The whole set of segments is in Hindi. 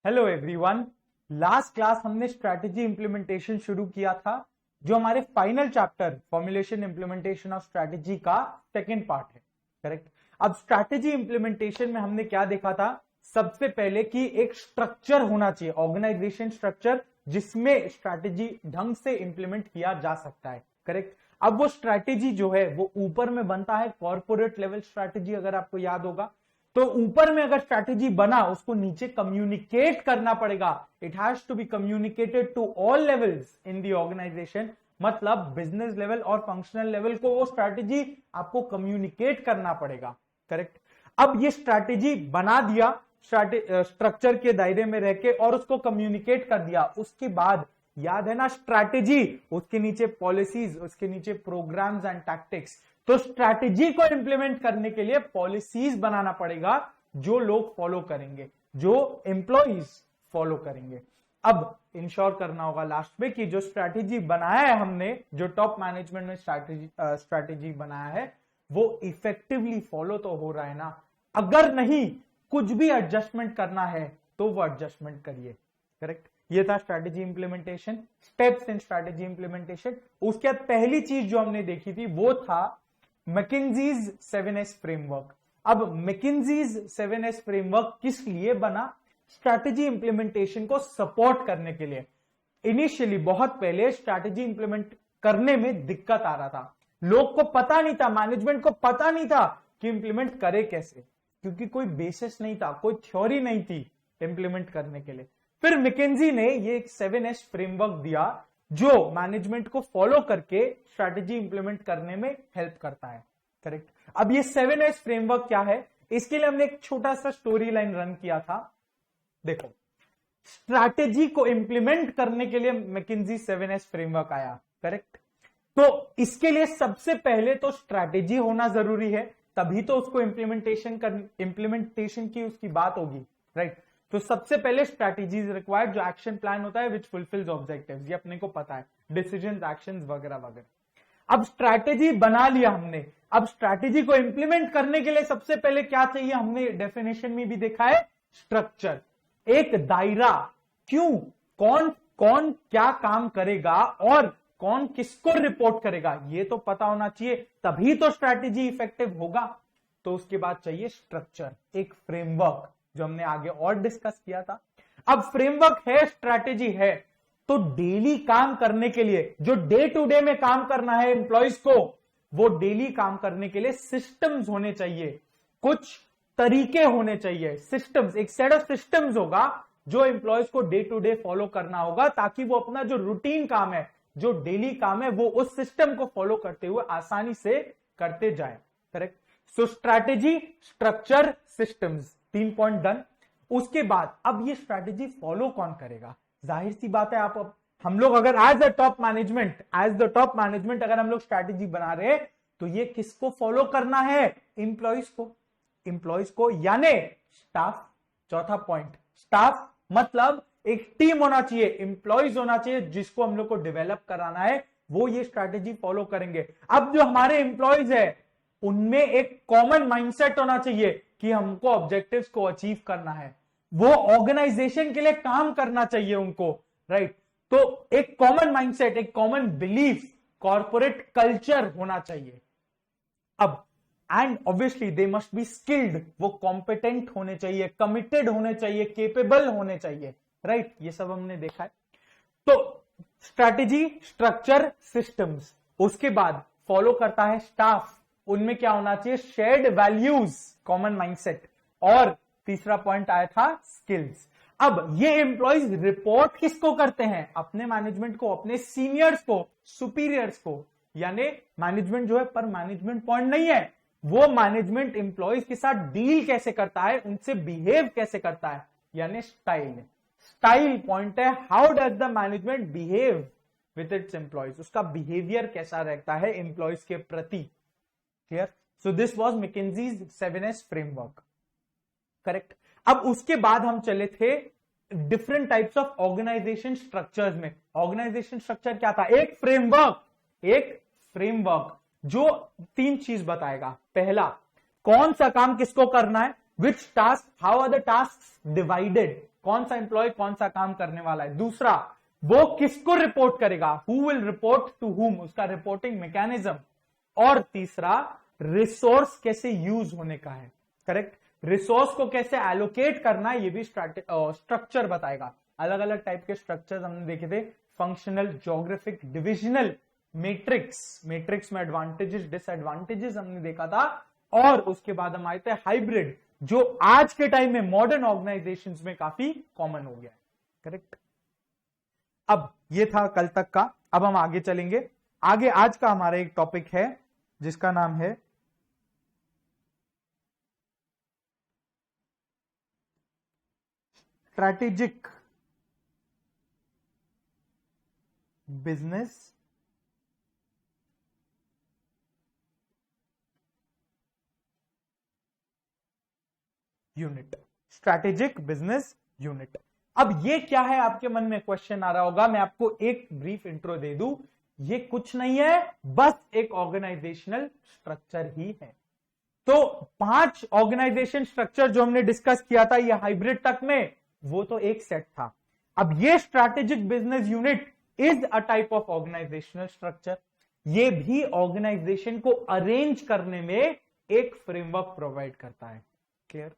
Hello everyone. लास्ट क्लास हमने स्ट्रैटेजी इंप्लीमेंटेशन शुरू किया था, जो हमारे final chapter formulation implementation of strategy का सेकंड पार्ट है। करेक्ट। अब स्ट्रैटेजी इंप्लीमेंटेशन में हमने क्या देखा था? सबसे पहले कि एक स्ट्रक्चर होना चाहिए, ऑर्गेनाइजेशन स्ट्रक्चर, जिसमें स्ट्रैटेजी ढंग से इंप्लीमेंट किया जा सकता है। करेक्ट। अब वो स्ट्रैटेजी जो है वो ऊपर में बनता है, कॉर्पोरेट लेवल स्ट्रैटेजी, अगर आपको याद होगा तो ऊपर में अगर स्ट्रैटेजी बना उसको नीचे कम्युनिकेट करना पड़ेगा। It has to be communicated to all levels in the organisation. मतलब बिजनेस लेवल और फंक्शनल लेवल को वो स्ट्रैटेजी आपको कम्युनिकेट करना पड़ेगा। करेक्ट। अब ये स्ट्रैटेजी बना दिया स्ट्रक्चर के दायरे में रह के और उसको कम्युनिकेट कर दिया। उसके बाद याद है ना, स्ट्रैटेजी, उसके नीचे पॉलिसीज, उसके नीचे प्रोग्राम्स एंड टैक्टिक्स। तो स्ट्रैटेजी को इंप्लीमेंट करने के लिए पॉलिसीज बनाना पड़ेगा जो लोग फॉलो करेंगे, जो एम्प्लॉइज फॉलो करेंगे। अब इंश्योर करना होगा लास्ट में कि जो स्ट्रैटेजी बनाया है हमने, जो टॉप मैनेजमेंट में स्ट्रैटेजी बनाया है, वो इफेक्टिवली फॉलो तो हो रहा है ना। अगर नहीं, कुछ भी एडजस्टमेंट करना है तो वो एडजस्टमेंट करिए। करेक्ट। ये था strategy implementation, steps in strategy implementation. उसके बाद पहली चीज जो हमने देखी थी वो था मैकिन्जीज 7S फ्रेमवर्क। अब मैकिन्जीज 7S फ्रेमवर्क किस लिए बना? स्ट्रैटेजी इंप्लीमेंटेशन को सपोर्ट करने के लिए। इनिशियली बहुत पहले स्ट्रैटेजी इंप्लीमेंट करने में दिक्कत आ रहा था, लोग को पता नहीं था, मैनेजमेंट को पता नहीं था कि इंप्लीमेंट करे कैसे, क्योंकि कोई बेसिस नहीं था, कोई थ्योरी नहीं थी इंप्लीमेंट करने के लिए। फिर मैकिन्जी ने ये एक 7S फ्रेमवर्क दिया जो मैनेजमेंट को फॉलो करके स्ट्रैटेजी इंप्लीमेंट करने में हेल्प करता है। करेक्ट। अब ये 7S फ्रेमवर्क क्या है, इसके लिए हमने एक छोटा सा स्टोरी लाइन रन किया था। देखो, स्ट्रैटेजी को इंप्लीमेंट करने के लिए मैकिन्जी 7S फ्रेमवर्क आया। करेक्ट। तो इसके लिए सबसे पहले तो स्ट्रैटेजी होना जरूरी है, तभी तो उसको इंप्लीमेंटेशन की उसकी बात होगी। राइट। तो सबसे पहले स्ट्रैटेजीज रिक्वायर्ड, जो एक्शन प्लान होता है विच फुलफिल्स ऑब्जेक्टिव्स, ये अपने को पता है, डिसीजंस, एक्शंस वगैरह वगैरह। अब स्ट्रैटेजी बना लिया हमने, अब स्ट्रैटेजी को इंप्लीमेंट करने के लिए सबसे पहले क्या चाहिए, हमने डेफिनेशन में भी देखा है, स्ट्रक्चर, एक दायरा। क्यों, कौन कौन क्या काम करेगा और कौन किसको रिपोर्ट करेगा, ये तो पता होना चाहिए, तभी तो स्ट्रैटेजी इफेक्टिव होगा। तो उसके बाद चाहिए स्ट्रक्चर, एक फ्रेमवर्क, जो हमने आगे और डिस्कस किया था। अब फ्रेमवर्क है, स्ट्रैटेजी है, तो डेली काम करने के लिए, जो डे टू डे में काम करना है एम्प्लॉइज को, वो डेली काम करने के लिए सिस्टम्स होने चाहिए, कुछ तरीके होने चाहिए। सिस्टम्स, एक सेट ऑफ सिस्टम्स होगा जो एम्प्लॉइज को डे टू डे फॉलो करना होगा, ताकि वो अपना जो रूटीन काम है, जो डेली काम है, वो उस सिस्टम को फॉलो करते हुए आसानी से करते जाए। Correct. So strategy, structure, systems, 3 point done. उसके बाद अब ये स्ट्रैटेजी फॉलो कौन करेगा? जाहिर सी बात है, आप हम लोग अगर एज द टॉप मैनेजमेंट अगर हम लोग स्ट्रैटेजी बना रहे हैं, तो ये किसको फॉलो करना है? एम्प्लॉइज को यानी स्टाफ। चौथा पॉइंट, स्टाफ मतलब एक टीम होना चाहिए, एम्प्लॉइज होना चाहिए, जिसको हम लोग को डेवलप कराना है, वो ये स्ट्रैटेजी फॉलो करेंगे। अब जो हमारे एम्प्लॉइज है, उनमें एक कॉमन माइंडसेट होना चाहिए कि हमको ऑब्जेक्टिव्स को अचीव करना है, वो ऑर्गेनाइजेशन के लिए काम करना चाहिए उनको। राइट। तो एक कॉमन माइंडसेट, एक कॉमन बिलीफ, कॉर्पोरेट कल्चर होना चाहिए। अब and obviously they must be skilled, वो कॉम्पिटेंट होने चाहिए, कमिटेड होने चाहिए, केपेबल होने चाहिए। राइट। ये सब हमने देखा है। तो स्ट्रैटेजी, स्ट्रक्चर, सिस्टम्स। उसके बाद फॉलो करता है स्टाफ, उनमें क्या होना चाहिए? Shared values, common mindset. और तीसरा पॉइंट आया था स्किल्स। अब ये एम्प्लॉइज रिपोर्ट किसको करते हैं? अपने मैनेजमेंट को, अपने सीनियर्स को, सुपीरियर्स को। यानी मैनेजमेंट जो है पर मैनेजमेंट पॉइंट नहीं है, वो मैनेजमेंट एम्प्लॉइज के साथ डील कैसे करता है, उनसे बिहेव कैसे करता है, यानी स्टाइल पॉइंट है। How does the management behave with its employees, उसका बिहेवियर कैसा रहता है एम्प्लॉइज के प्रति। Clear? So this was McKinsey's 7S framework. Correct. अब उसके बाद हम चले थे different types of organisation structures में। ऑर्गेनाइजेशन स्ट्रक्चर क्या था? एक फ्रेमवर्क जो 3 चीज बताएगा। पहला, कौन सा काम किसको करना है, which task, how are the task divided, कौन सा एम्प्लॉय कौन सा काम करने वाला है। दूसरा, वो किसको रिपोर्ट करेगा, who will report to whom, उसका रिपोर्टिंग मैकेनिज्म। और तीसरा, रिसोर्स कैसे यूज होने का है, करेक्ट, रिसोर्स को कैसे एलोकेट करना है, ये भी स्ट्रक्चर बताएगा। अलग अलग टाइप के स्ट्रक्चर्स हमने देखे थे, functional, geographic, divisional, matrix, matrix में एडवांटेजेस डिसएडवांटेजेस हमने देखा था। और उसके बाद हम आए थे हाइब्रिड, जो आज के टाइम में मॉडर्न ऑर्गेनाइजेशंस में काफी कॉमन हो गया है, करेक्ट। अब ये था कल तक का, अब हम आगे चलेंगे। आगे आज का हमारा एक टॉपिक है जिसका नाम है strategic business unit, strategic business unit. अब ये क्या है, आपके मन में क्वेश्चन आ रहा होगा। मैं आपको एक ब्रीफ इंट्रो दे दूं, ये कुछ नहीं है, बस एक ऑर्गेनाइजेशनल स्ट्रक्चर ही है। तो 5 ऑर्गेनाइजेशन स्ट्रक्चर जो हमने डिस्कस किया था ये हाइब्रिड तक में, वो तो एक सेट था। अब ये strategic business unit is a type of organisational structure. ये भी ऑर्गेनाइजेशन को अरेंज करने में एक फ्रेमवर्क प्रोवाइड करता है। क्लियर।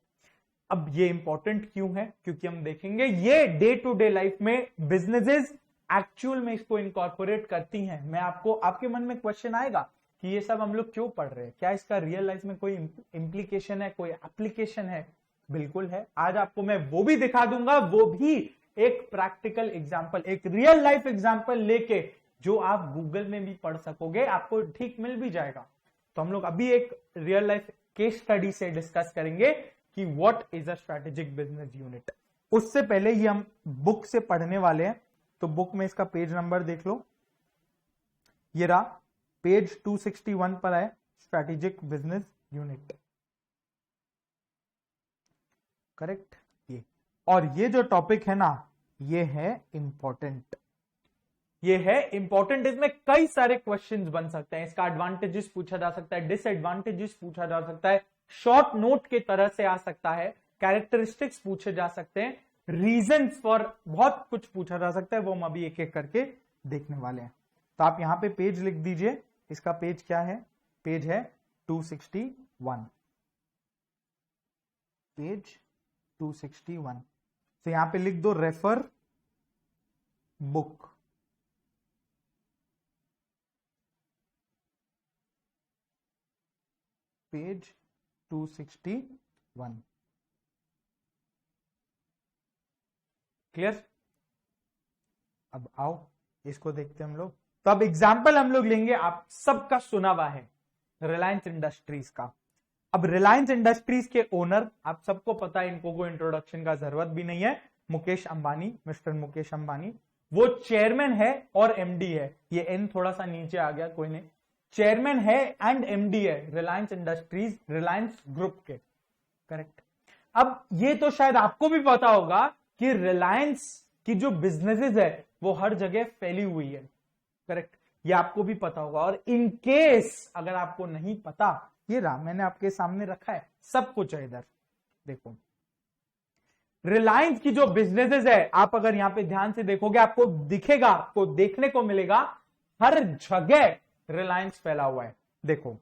अब ये इंपॉर्टेंट क्यों है, क्योंकि हम देखेंगे ये डे टू डे लाइफ में बिजनेसेस एक्चुअल में इसको इनकॉर्पोरेट करती हैं। मैं आपको, आपके मन में क्वेश्चन आएगा कि ये सब हम लोग क्यों पढ़ रहे हैं, क्या इसका रियल लाइफ में कोई इंप्लीकेशन है, कोई एप्लीकेशन है? बिल्कुल है। आज आपको मैं वो भी दिखा दूंगा, वो भी एक प्रैक्टिकल एग्जांपल, एक रियल लाइफ एग्जांपल लेके, जो आप गूगल में भी पढ़ सकोगे, आपको ठीक मिल भी जाएगा। तो हम लोग अभी एक रियल लाइफ केस स्टडी से डिस्कस करेंगे कि what is a strategic business unit. उससे पहले ये हम बुक से पढ़ने वाले हैं, तो बुक में इसका पेज नंबर देख लो, ये रहा पेज 261 पर है, स्ट्रैटेजिक बिजनेस यूनिट, करेक्ट। ये और ये जो टॉपिक है ना, ये है इंपॉर्टेंट, ये है इंपॉर्टेंट। इसमें कई सारे क्वेश्चंस बन सकते हैं, इसका एडवांटेजेस पूछा जा सकता है, डिसएडवांटेजेस पूछा जा सकता है, शॉर्ट नोट के तरह से आ सकता है, कैरेक्टरिस्टिक्स पूछे जा सकते हैं, रीजंस फॉर, बहुत कुछ पूछा जा सकता है। वो हम अभी एक एक करके देखने वाले हैं। तो आप यहां पे पेज लिख दीजिए, इसका पेज क्या है, पेज है 261, पेज 261। तो यहां पे लिख दो रेफर बुक, पेज 261, क्लियर। अब आओ इसको देखते हैं हम लोग। तो अब एग्जाम्पल हम लोग लेंगे, आप सबका सुना हुआ है रिलायंस इंडस्ट्रीज का। अब रिलायंस इंडस्ट्रीज के ओनर, आप सबको पता है, इनको कोई इंट्रोडक्शन का जरूरत भी नहीं है, मुकेश अंबानी, मिस्टर मुकेश अंबानी। वो चेयरमैन है और एमडी है, ये एन थोड़ा सा नीचे आ गया, कोई नहीं, चेयरमैन है एंड एमडी है रिलायंस इंडस्ट्रीज, रिलायंस ग्रुप के, करेक्ट। अब ये तो शायद आपको भी पता होगा कि रिलायंस की जो बिजनेसेस है वो हर जगह फैली हुई है, करेक्ट, ये आपको भी पता होगा। और इन केस अगर आपको नहीं पता, ये रहा, मैंने आपके सामने रखा है, सब कुछ है इधर, देखो। रिलायंस की जो बिजनेसेस है, आप अगर यहां पे ध्यान से देखोगे, आपको दिखेगा, आपको देखने को मिलेगा, हर जगह रिलायंस फैला हुआ है। देखो,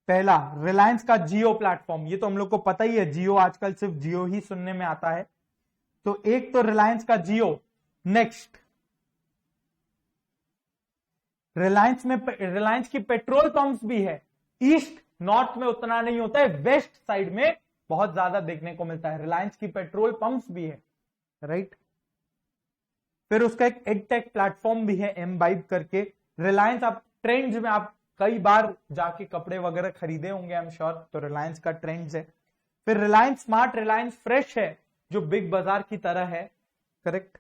पहला रिलायंस का जियो प्लेटफॉर्म, ये तो हम लोग को पता ही है, जियो आजकल सिर्फ जियो ही सुनने में आता है। तो एक तो रिलायंस का जियो, नेक्स्ट रिलायंस में, रिलायंस की पेट्रोल पंप्स भी है। ईस्ट नॉर्थ में उतना नहीं होता है, वेस्ट साइड में बहुत ज्यादा देखने को मिलता है, रिलायंस की पेट्रोल पंप्स भी है, राइट। फिर उसका एक एडटेक प्लेटफॉर्म भी है, एमबाइब करके। रिलायंस, आप ट्रेंड्स में आप कई बार जाके कपड़े वगैरह खरीदे होंगे, आई एम श्योर, तो रिलायंस का ट्रेंड्स है। फिर रिलायंस स्मार्ट, रिलायंस फ्रेश है, जो बिग बाजार की तरह है, करेक्ट।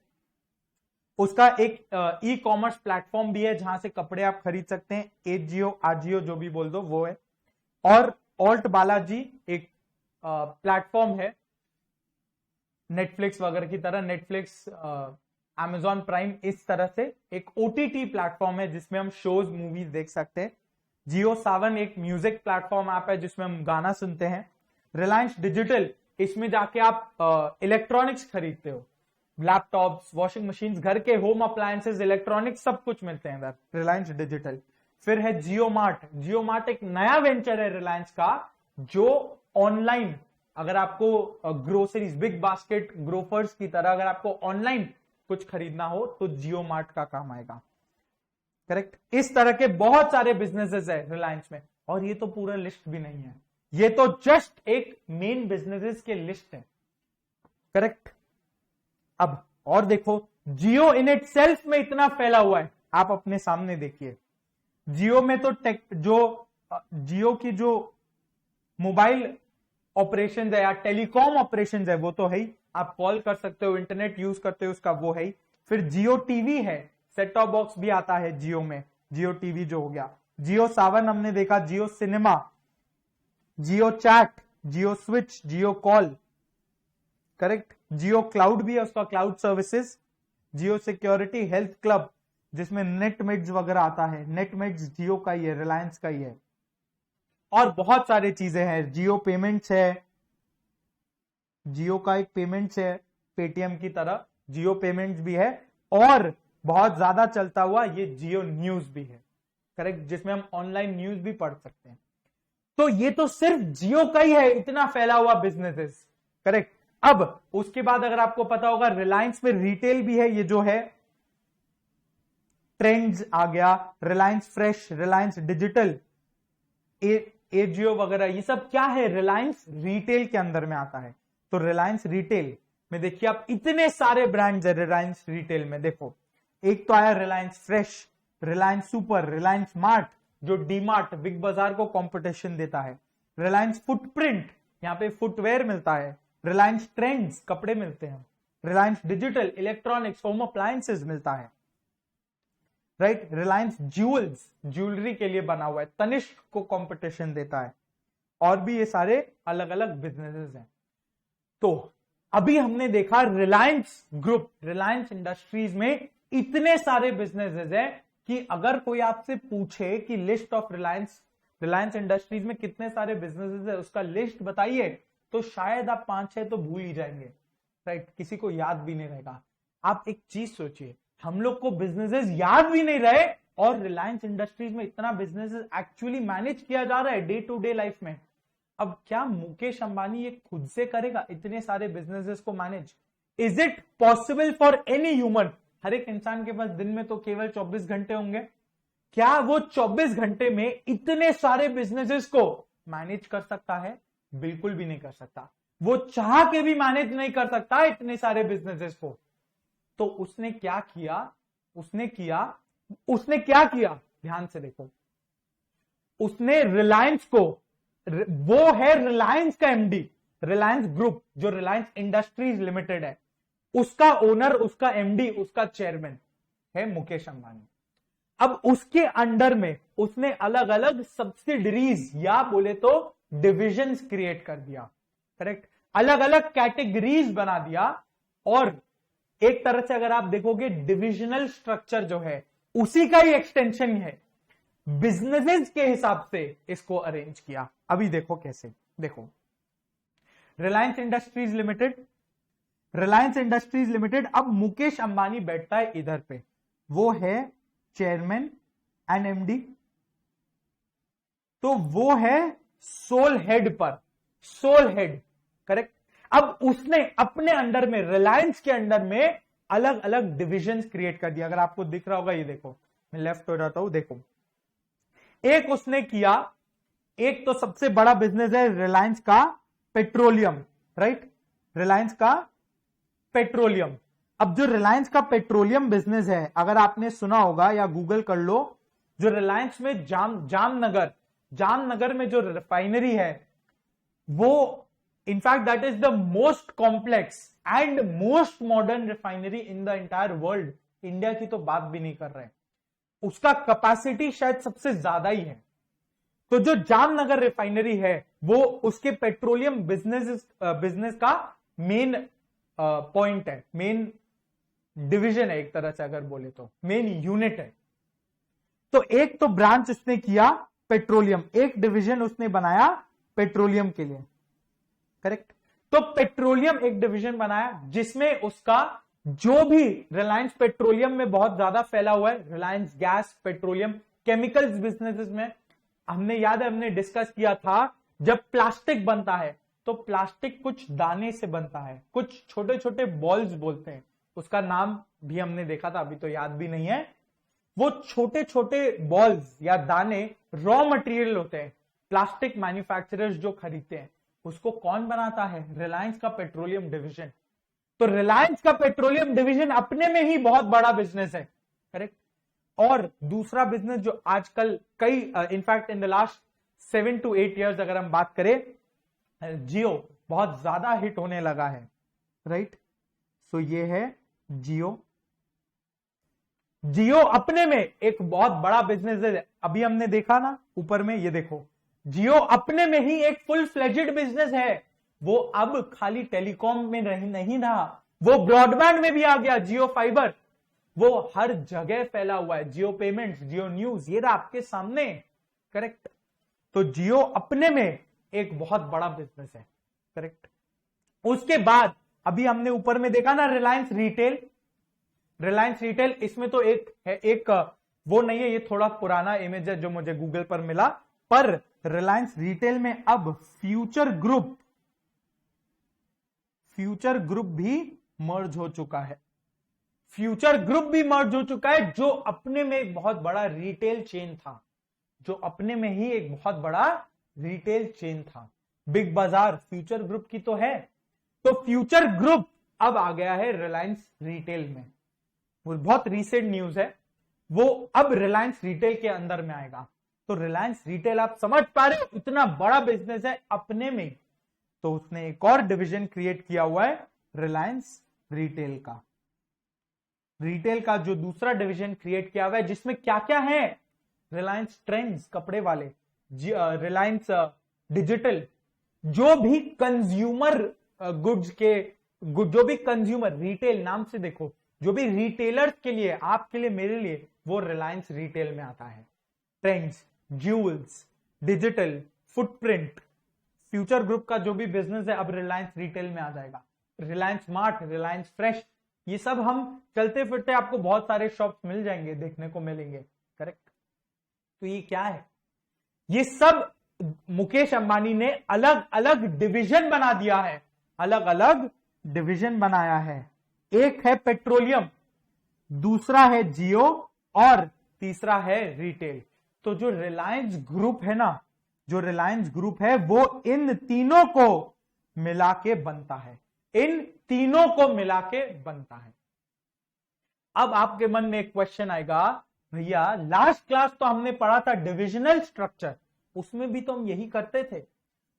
उसका एक ई कॉमर्स प्लेटफॉर्म भी है, जहां से कपड़े आप खरीद सकते हैं, एजियो, आजियो, जो भी बोल दो, वो है। और ऑल्ट बालाजी एक प्लेटफॉर्म है, नेटफ्लिक्स वगैरह की तरह, नेटफ्लिक्स, अमेजॉन प्राइम, इस तरह से एक ओटीटी प्लेटफॉर्म है जिसमें हम शोज, मूवीज देख सकते हैं। जियो सावन एक म्यूजिक प्लेटफॉर्म ऐप है जिसमें हम गाना सुनते हैं। रिलायंस डिजिटल इसमें जाके आप इलेक्ट्रॉनिक्स खरीदते हो, लैपटॉप्स, वॉशिंग मशीन, घर के होम अप्लायंसेस, इलेक्ट्रॉनिक्स सब कुछ मिलते हैं इधर, रिलायंस डिजिटल। फिर है जियो मार्ट। जियो मार्ट एक नया वेंचर है रिलायंस का, जो ऑनलाइन, अगर आपको ग्रोसरीज, बिग बास्केट, ग्रोफर्स की तरह अगर आपको ऑनलाइन कुछ खरीदना हो तो जियो मार्ट का काम आएगा। करेक्ट। इस तरह के बहुत सारे बिजनेसेस है रिलायंस में, और ये तो पूरा लिस्ट भी नहीं है, ये तो जस्ट एक मेन बिजनेसेस के लिस्ट है। करेक्ट। अब और देखो, जियो इन इट सेल्फ में इतना फैला हुआ है, आप अपने सामने देखिए। जियो में तो जियो की जो मोबाइल ऑपरेशन है या टेलीकॉम ऑपरेशन है वो तो है ही, आप कॉल कर सकते हो, इंटरनेट यूज करते हो उसका, वो है ही। फिर जियो टीवी है, सेट टॉप बॉक्स भी आता है जियो में, जियो टीवी जो हो गया, जियो सावन हमने देखा, जियो सिनेमा, जियो चैट, जियो स्विच, जियो कॉल। करेक्ट। जियो क्लाउड भी है, उसका क्लाउड सर्विसेज, जियो सिक्योरिटी, हेल्थ क्लब जिसमें नेटमेड्स वगैरह आता है, नेटमेड्स जियो का ही है, रिलायंस का ही है। और बहुत सारी चीजें हैं, जियो पेमेंट्स है, जियो का एक पेमेंट्स है पेटीएम की तरह, जियो पेमेंट्स भी है। और बहुत ज्यादा चलता हुआ ये जियो न्यूज भी है। करेक्ट, जिसमें हम ऑनलाइन न्यूज भी पढ़ सकते हैं। तो ये तो सिर्फ जियो का ही है, इतना फैला हुआ बिजनेसेस। करेक्ट। अब उसके बाद अगर आपको पता होगा, रिलायंस में रिटेल भी है, ये जो है ट्रेंड्स आ गया, Reliance fresh, Reliance digital, AJIO वगैरह, ये सब क्या है, रिलायंस रिटेल के अंदर में आता है। तो रिलायंस रिटेल में देखिए आप, इतने सारे ब्रांड्स है रिलायंस रिटेल में। देखो, एक तो आया Reliance fresh, Reliance super, Reliance mart जो डी मार्ट, बिग बाजार को कंपटीशन देता है, रिलायंस फुटप्रिंट, यहां पे फुटवेयर मिलता है, रिलायंस ट्रेंड्स, कपड़े मिलते हैं, Reliance digital, electronics, home appliances मिलता है, राइट। रिलायंस ज्वेल्स, ज्वेलरी के लिए बना हुआ है, तनिष्क को कंपटीशन देता है, और भी ये सारे अलग अलग बिजनेसेस हैं। तो अभी हमने देखा रिलायंस ग्रुप, रिलायंस इंडस्ट्रीज में इतने सारे बिजनेसेस हैं कि अगर कोई आपसे पूछे कि लिस्ट ऑफ रिलायंस इंडस्ट्रीज में कितने सारे बिजनेसेस है, उसका लिस्ट बताइए, तो शायद आप 5-6 तो भूल ही जाएंगे, राइट। किसी को याद भी नहीं रहेगा। आप एक चीज सोचिए, हम लोग को बिजनेसेस याद भी नहीं रहे, और रिलायंस इंडस्ट्रीज में इतना बिजनेसेस एक्चुअली मैनेज किया जा रहा है डे टू डे लाइफ में। अब क्या मुकेश अंबानी ये खुद से करेगा इतने सारे बिजनेसेस को manage? Is it possible for any human? हर एक इंसान के पास दिन में तो केवल 24 घंटे होंगे, क्या वो 24 घंटे में इतने सारे बिजनेसेस को मैनेज कर सकता है? बिल्कुल भी नहीं कर सकता। वो चाह के भी मैनेज नहीं कर सकता इतने सारे बिजनेसेस को। तो उसने क्या किया, ध्यान से देखो, उसने रिलायंस को, वो है रिलायंस का एमडी, रिलायंस ग्रुप जो रिलायंस इंडस्ट्रीज लिमिटेड है, उसका ओनर, उसका एमडी, उसका चेयरमैन है मुकेश अंबानी। अब उसके अंडर में उसने अलग अलग सब्सिडरीज या बोले तो डिविजन्स क्रिएट कर दिया। करेक्ट, अलग अलग कैटेगरीज बना दिया, और एक तरह से अगर आप देखोगे डिविजनल स्ट्रक्चर जो है उसी का ही एक्सटेंशन है, बिजनेसेस के हिसाब से इसको अरेंज किया। अभी देखो कैसे, देखो रिलायंस इंडस्ट्रीज लिमिटेड, अब मुकेश अंबानी बैठता है इधर पे, वो है चेयरमैन एंड एमडी, तो वो है सोल हेड पर, सोल हेड। करेक्ट। अब उसने अपने अंडर में, रिलायंस के अंडर में अलग अलग डिविजन्स क्रिएट कर दिया। अगर आपको दिख रहा होगा, ये देखो, मैं लेफ्ट हो जाता हूं, देखो, एक उसने किया, एक तो सबसे बड़ा बिजनेस है रिलायंस का पेट्रोलियम, राइट, रिलायंस का पेट्रोलियम। अब जो रिलायंस का पेट्रोलियम बिजनेस है, अगर आपने सुना होगा या गूगल कर लो, जो रिलायंस में जामनगर में जो रिफाइनरी है, वो in fact that is the most complex and most modern refinery in the entire world. India की तो बात भी नहीं कर रहे, उसका कैपेसिटी शायद सबसे ज्यादा ही है। तो जो जामनगर रिफाइनरी है, वो उसके पेट्रोलियम बिजनेस का मेन पॉइंट है, मेन डिवीजन है, एक तरह से अगर बोले तो मेन यूनिट है। तो एक तो ब्रांच उसने किया पेट्रोलियम, एक डिवीजन उसने बनाया पेट्रोलियम के लिए। करेक्ट। तो पेट्रोलियम एक डिवीजन बनाया जिसमें उसका जो भी रिलायंस पेट्रोलियम में बहुत ज्यादा फैला हुआ है, Reliance gas, petroleum, chemicals businesses में हमने याद है हमने डिस्कस किया था जब प्लास्टिक बनता है तो प्लास्टिक कुछ दाने से बनता है, कुछ छोटे छोटे बॉल्स बोलते हैं, उसका नाम भी हमने देखा था, अभी तो याद भी नहीं है। वो छोटे छोटे बॉल्स या दाने रॉ मटेरियल होते हैं, प्लास्टिक मैन्युफैक्चरर्स जो खरीदते हैं उसको कौन बनाता है? रिलायंस का पेट्रोलियम डिवीजन। तो रिलायंस का पेट्रोलियम डिवीजन अपने में ही बहुत बड़ा बिजनेस है, करेक्ट। और दूसरा बिजनेस जो आजकल कई in fact in the last 7 to 8 years अगर हम बात करें, जियो बहुत ज्यादा हिट होने लगा है, राइट। सो ये है जियो। जियो अपने में एक बहुत बड़ा बिजनेस है, अभी हमने देखा ना ऊपर में, ये देखो जियो अपने में ही एक फुल फ्लेजेड बिजनेस है। वो अब खाली टेलीकॉम में नहीं रहा, वो ब्रॉडबैंड में भी आ गया, जियो फाइबर, वो हर जगह फैला हुआ है, जियो पेमेंट्स, जियो न्यूज, ये रहा आपके सामने, करेक्ट। तो जियो अपने में एक बहुत बड़ा बिजनेस है, करेक्ट। उसके बाद अभी हमने ऊपर में देखा ना रिलायंस रिटेल, रिलायंस रिटेल, इसमें तो एक है, एक वो नहीं है, ये थोड़ा पुराना इमेज है जो मुझे गूगल पर मिला, पर रिलायंस रिटेल में अब फ्यूचर ग्रुप भी मर्ज हो चुका है, फ्यूचर ग्रुप भी मर्ज हो चुका है, जो अपने में एक बहुत बड़ा रिटेल चेन था, जो अपने में ही एक बहुत बड़ा रिटेल चेन था। बिग बाजार फ्यूचर ग्रुप की तो है, तो फ्यूचर ग्रुप अब आ गया है रिलायंस रिटेल में, वो बहुत रीसेंट न्यूज है, वो अब रिलायंस रिटेल के अंदर में आएगा। तो रिलायंस रिटेल आप समझ पा रहे हो इतना बड़ा बिजनेस है अपने में, तो उसने एक और डिवीजन क्रिएट किया हुआ है रिलायंस रिटेल का। रिटेल का जो दूसरा डिवीजन क्रिएट किया हुआ है जिसमें क्या क्या है, रिलायंस ट्रेंड्स कपड़े वाले, रिलायंस डिजिटल, जो भी कंज्यूमर गुड्स के जो भी कंज्यूमर रिटेल नाम से देखो, जो भी रिटेलर्स के लिए, आपके लिए, मेरे लिए, वो रिलायंस रिटेल में आता है। Trends, Jules, digital, footprint, future group का जो भी बिजनेस है अब रिलायंस रिटेल में आ जाएगा। रिलायंस स्मार्ट, रिलायंस फ्रेश, ये सब हम चलते फिरते आपको बहुत सारे शॉप्स मिल जाएंगे, देखने को मिलेंगे, करेक्ट। तो ये क्या है? ये सब मुकेश अंबानी ने अलग अलग डिवीजन बना दिया है, अलग अलग डिवीजन बनाया है। एक है पेट्रोलियम, दूसरा है जियो और तीसरा है रिटेल। तो जो रिलायंस ग्रुप है ना, जो रिलायंस ग्रुप है वो इन तीनों को मिला के बनता है, इन तीनों को मिला के बनता है। अब आपके मन में एक क्वेश्चन आएगा, भैया लास्ट क्लास तो हमने पढ़ा था डिविजनल स्ट्रक्चर, उसमें भी तो हम यही करते थे,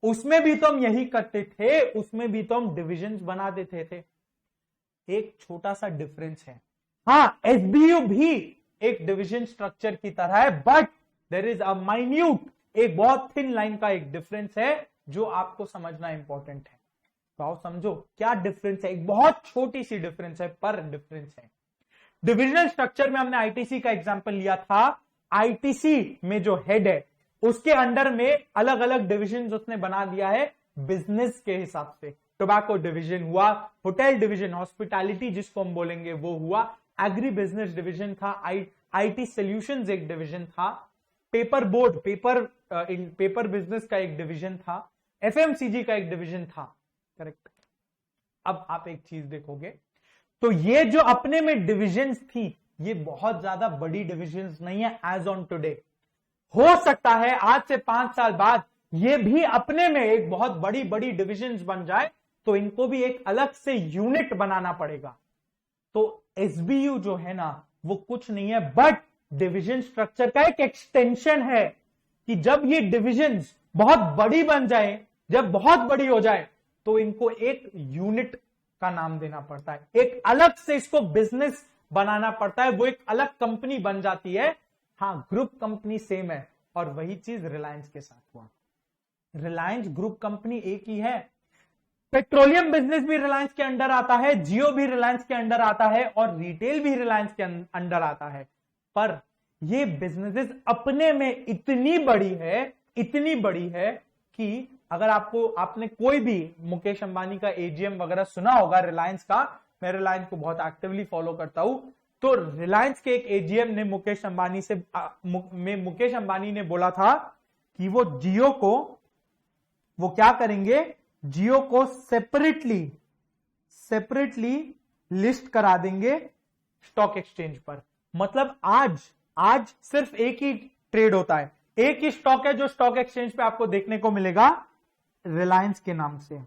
उसमें भी तो हम यही करते थे, उसमें भी तो हम डिविजन्स बना देते थे। एक छोटा सा डिफरेंस है, हाँ एसबीयू भी एक डिविजन स्ट्रक्चर की तरह है, but there is a minute, एक बहुत थिन लाइन का एक डिफरेंस है जो आपको समझना इंपॉर्टेंट है। तो आओ समझो क्या डिफरेंस है, एक बहुत छोटी सी डिफरेंस है पर डिफरेंस है। डिविजनल स्ट्रक्चर में हमने आईटीसी का एग्जांपल लिया था, आईटीसी में जो हेड है उसके अंडर में अलग अलग डिविजन उसने बना दिया है बिजनेस के हिसाब से। टोबैको डिवीजन हुआ, होटल डिवीजन, हॉस्पिटैलिटी जिसको हम बोलेंगे वो हुआ, एग्री बिजनेस डिवीजन था, आईटी सॉल्यूशंस एक डिवीजन था, पेपर बोर्ड, पेपर बिजनेस का एक डिवीजन था, एफएमसीजी का एक डिवीजन था, करेक्ट। अब आप एक चीज देखोगे तो ये जो अपने में डिविजन्स थी ये बहुत ज्यादा बड़ी डिविजन्स नहीं है एज ऑन टुडे। हो सकता है आज से 5 साल बाद ये भी अपने में एक बहुत बड़ी बड़ी डिविजन्स बन जाए, तो इनको भी एक अलग से यूनिट बनाना पड़ेगा। तो एसबीयू जो है ना वो कुछ नहीं है बट डिवीजन स्ट्रक्चर का एक एक्सटेंशन है, कि जब ये डिविजन्स बहुत बड़ी बन जाए, जब बहुत बड़ी हो जाए, तो इनको एक यूनिट का नाम देना पड़ता है, एक अलग से इसको बिजनेस बनाना पड़ता है, वो एक अलग कंपनी बन जाती है। हाँ ग्रुप कंपनी सेम है, और वही चीज रिलायंस के साथ हुआ। रिलायंस ग्रुप कंपनी एक ही है, पेट्रोलियम बिजनेस भी रिलायंस के अंडर आता है, जियो भी रिलायंस के अंडर आता है, और रिटेल भी रिलायंस के अंडर आता है, पर ये बिजनेसेस अपने में इतनी बड़ी है कि अगर आपने कोई भी मुकेश अंबानी का एजीएम वगैरह सुना होगा रिलायंस का, मैं रिलायंस को बहुत एक्टिवली फॉलो करता हूं, तो रिलायंस के एक एजीएम ने मुकेश अंबानी ने बोला था कि वो जियो को वो क्या करेंगे, जियो को सेपरेटली लिस्ट करा देंगे स्टॉक एक्सचेंज पर। मतलब आज सिर्फ एक ही ट्रेड होता है, एक ही स्टॉक है जो स्टॉक एक्सचेंज पे आपको देखने को मिलेगा, रिलायंस के नाम से,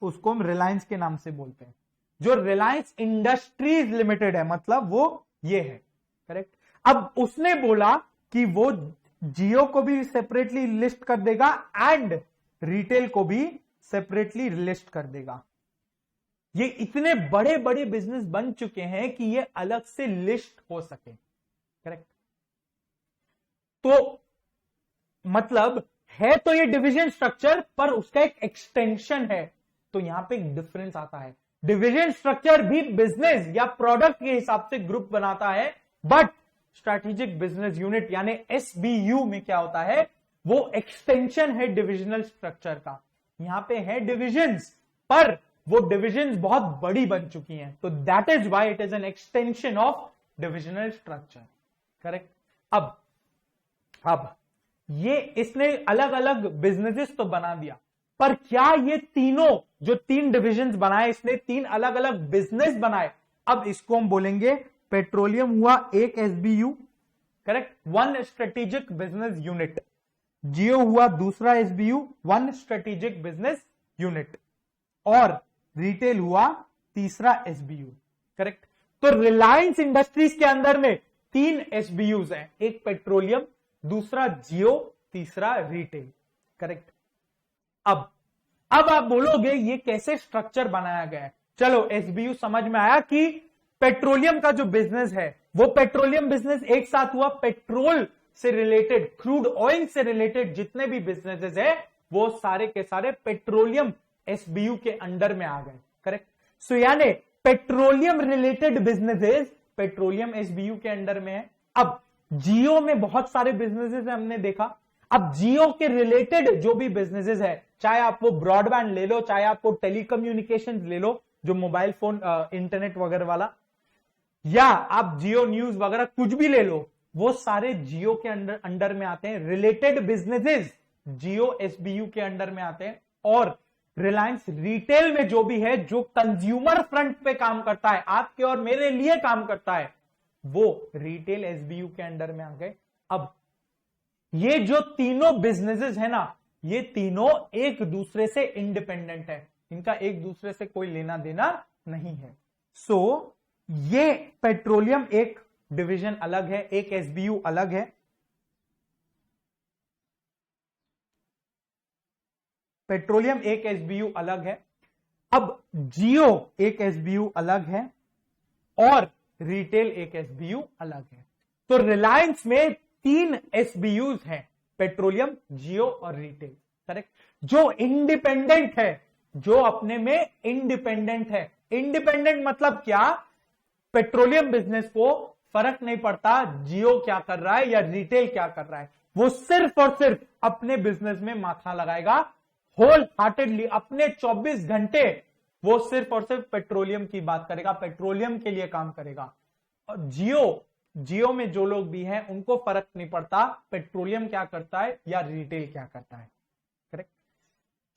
उसको हम रिलायंस के नाम से बोलते हैं, जो रिलायंस इंडस्ट्रीज लिमिटेड है, मतलब वो ये है, करेक्ट। अब उसने बोला कि वो जियो को भी सेपरेटली लिस्ट कर देगा एंड रिटेल को भी सेपरेटली लिस्ट कर देगा। ये इतने बड़े बड़े बिजनेस बन चुके हैं कि ये अलग से लिस्ट हो सके, करेक्ट। तो मतलब है तो ये डिवीजन स्ट्रक्चर, पर उसका एक एक्सटेंशन है, तो यहां पे एक डिफरेंस आता है। डिवीजन स्ट्रक्चर भी बिजनेस या प्रोडक्ट के हिसाब से ग्रुप बनाता है, बट स्ट्रैटेजिक बिजनेस यूनिट यानी एसबीयू में क्या होता है, वो एक्सटेंशन है डिविजनल स्ट्रक्चर का। यहां पे है डिविजन्स, पर वो डिविजन्स बहुत बड़ी बन चुकी हैं, तो that is why it is an extension of divisional structure, correct. अब ये इसने अलग अलग बिजनेसेस तो बना दिया, पर क्या ये तीनों जो 3 डिविजन्स बनाए, इसने 3 अलग अलग बिजनेस बनाए। अब इसको हम बोलेंगे पेट्रोलियम हुआ एक SBU, correct, 1 strategic business unit. Jio हुआ दूसरा एसबीयू, 1 स्ट्रेटेजिक बिजनेस यूनिट, और रिटेल हुआ तीसरा एसबीयू, करेक्ट। तो रिलायंस इंडस्ट्रीज के अंदर में 3 एसबीयूज हैं, एक पेट्रोलियम, दूसरा जियो, तीसरा रिटेल, करेक्ट। अब आप बोलोगे ये कैसे स्ट्रक्चर बनाया गया है। चलो एसबीयू समझ में आया कि पेट्रोलियम का जो बिजनेस है वो पेट्रोलियम बिजनेस एक साथ हुआ, पेट्रोल से रिलेटेड, क्रूड ऑयल से रिलेटेड जितने भी बिजनेसेस है वो सारे के सारे पेट्रोलियम एसबीयू के अंडर में आ गए, करेक्ट। सो यानी petroleum related businesses petroleum SBU के अंडर में है। अब जियो में बहुत सारे बिजनेसेस है, हमने देखा। अब जियो के रिलेटेड जो भी बिजनेसेस है, चाहे आप वो ब्रॉडबैंड ले लो, चाहे आप वो टेलीकम्युनिकेशन ले लो, जो मोबाइल फोन इंटरनेट वगैरह वाला, या आप जियो न्यूज वगैरह कुछ भी ले लो, वो सारे जियो के अंडर में आते हैं। रिलेटेड बिजनेसेस जियो एसबीयू के अंडर में आते हैं। और रिलायंस रिटेल में जो भी है, जो कंज्यूमर फ्रंट पे काम करता है, आपके और मेरे लिए काम करता है, वो रिटेल एसबीयू के अंडर में आ गए। अब ये जो तीनों बिजनेसेस है ना, ये तीनों एक दूसरे से इंडिपेंडेंट है, इनका एक दूसरे से कोई लेना देना नहीं है। सो ये पेट्रोलियम एक डिवीजन अलग है, एक एसबीयू अलग है, पेट्रोलियम एक एसबीयू अलग है। अब जियो एक एसबीयू अलग है और रिटेल एक एसबीयू अलग है। तो रिलायंस में 3 एसबीयूज हैं, पेट्रोलियम, जियो और रिटेल, करेक्ट, जो इंडिपेंडेंट है, जो अपने में इंडिपेंडेंट है। इंडिपेंडेंट मतलब क्या, पेट्रोलियम बिजनेस को फर्क नहीं पड़ता जियो क्या कर रहा है या रिटेल क्या कर रहा है, वो सिर्फ और सिर्फ अपने बिजनेस में माथा लगाएगा, होल हार्टेडली अपने 24 घंटे वो सिर्फ और सिर्फ पेट्रोलियम की बात करेगा, पेट्रोलियम के लिए काम करेगा। और जियो में जो लोग भी हैं उनको फर्क नहीं पड़ता पेट्रोलियम क्या करता है या रिटेल क्या करता है, करेक्ट।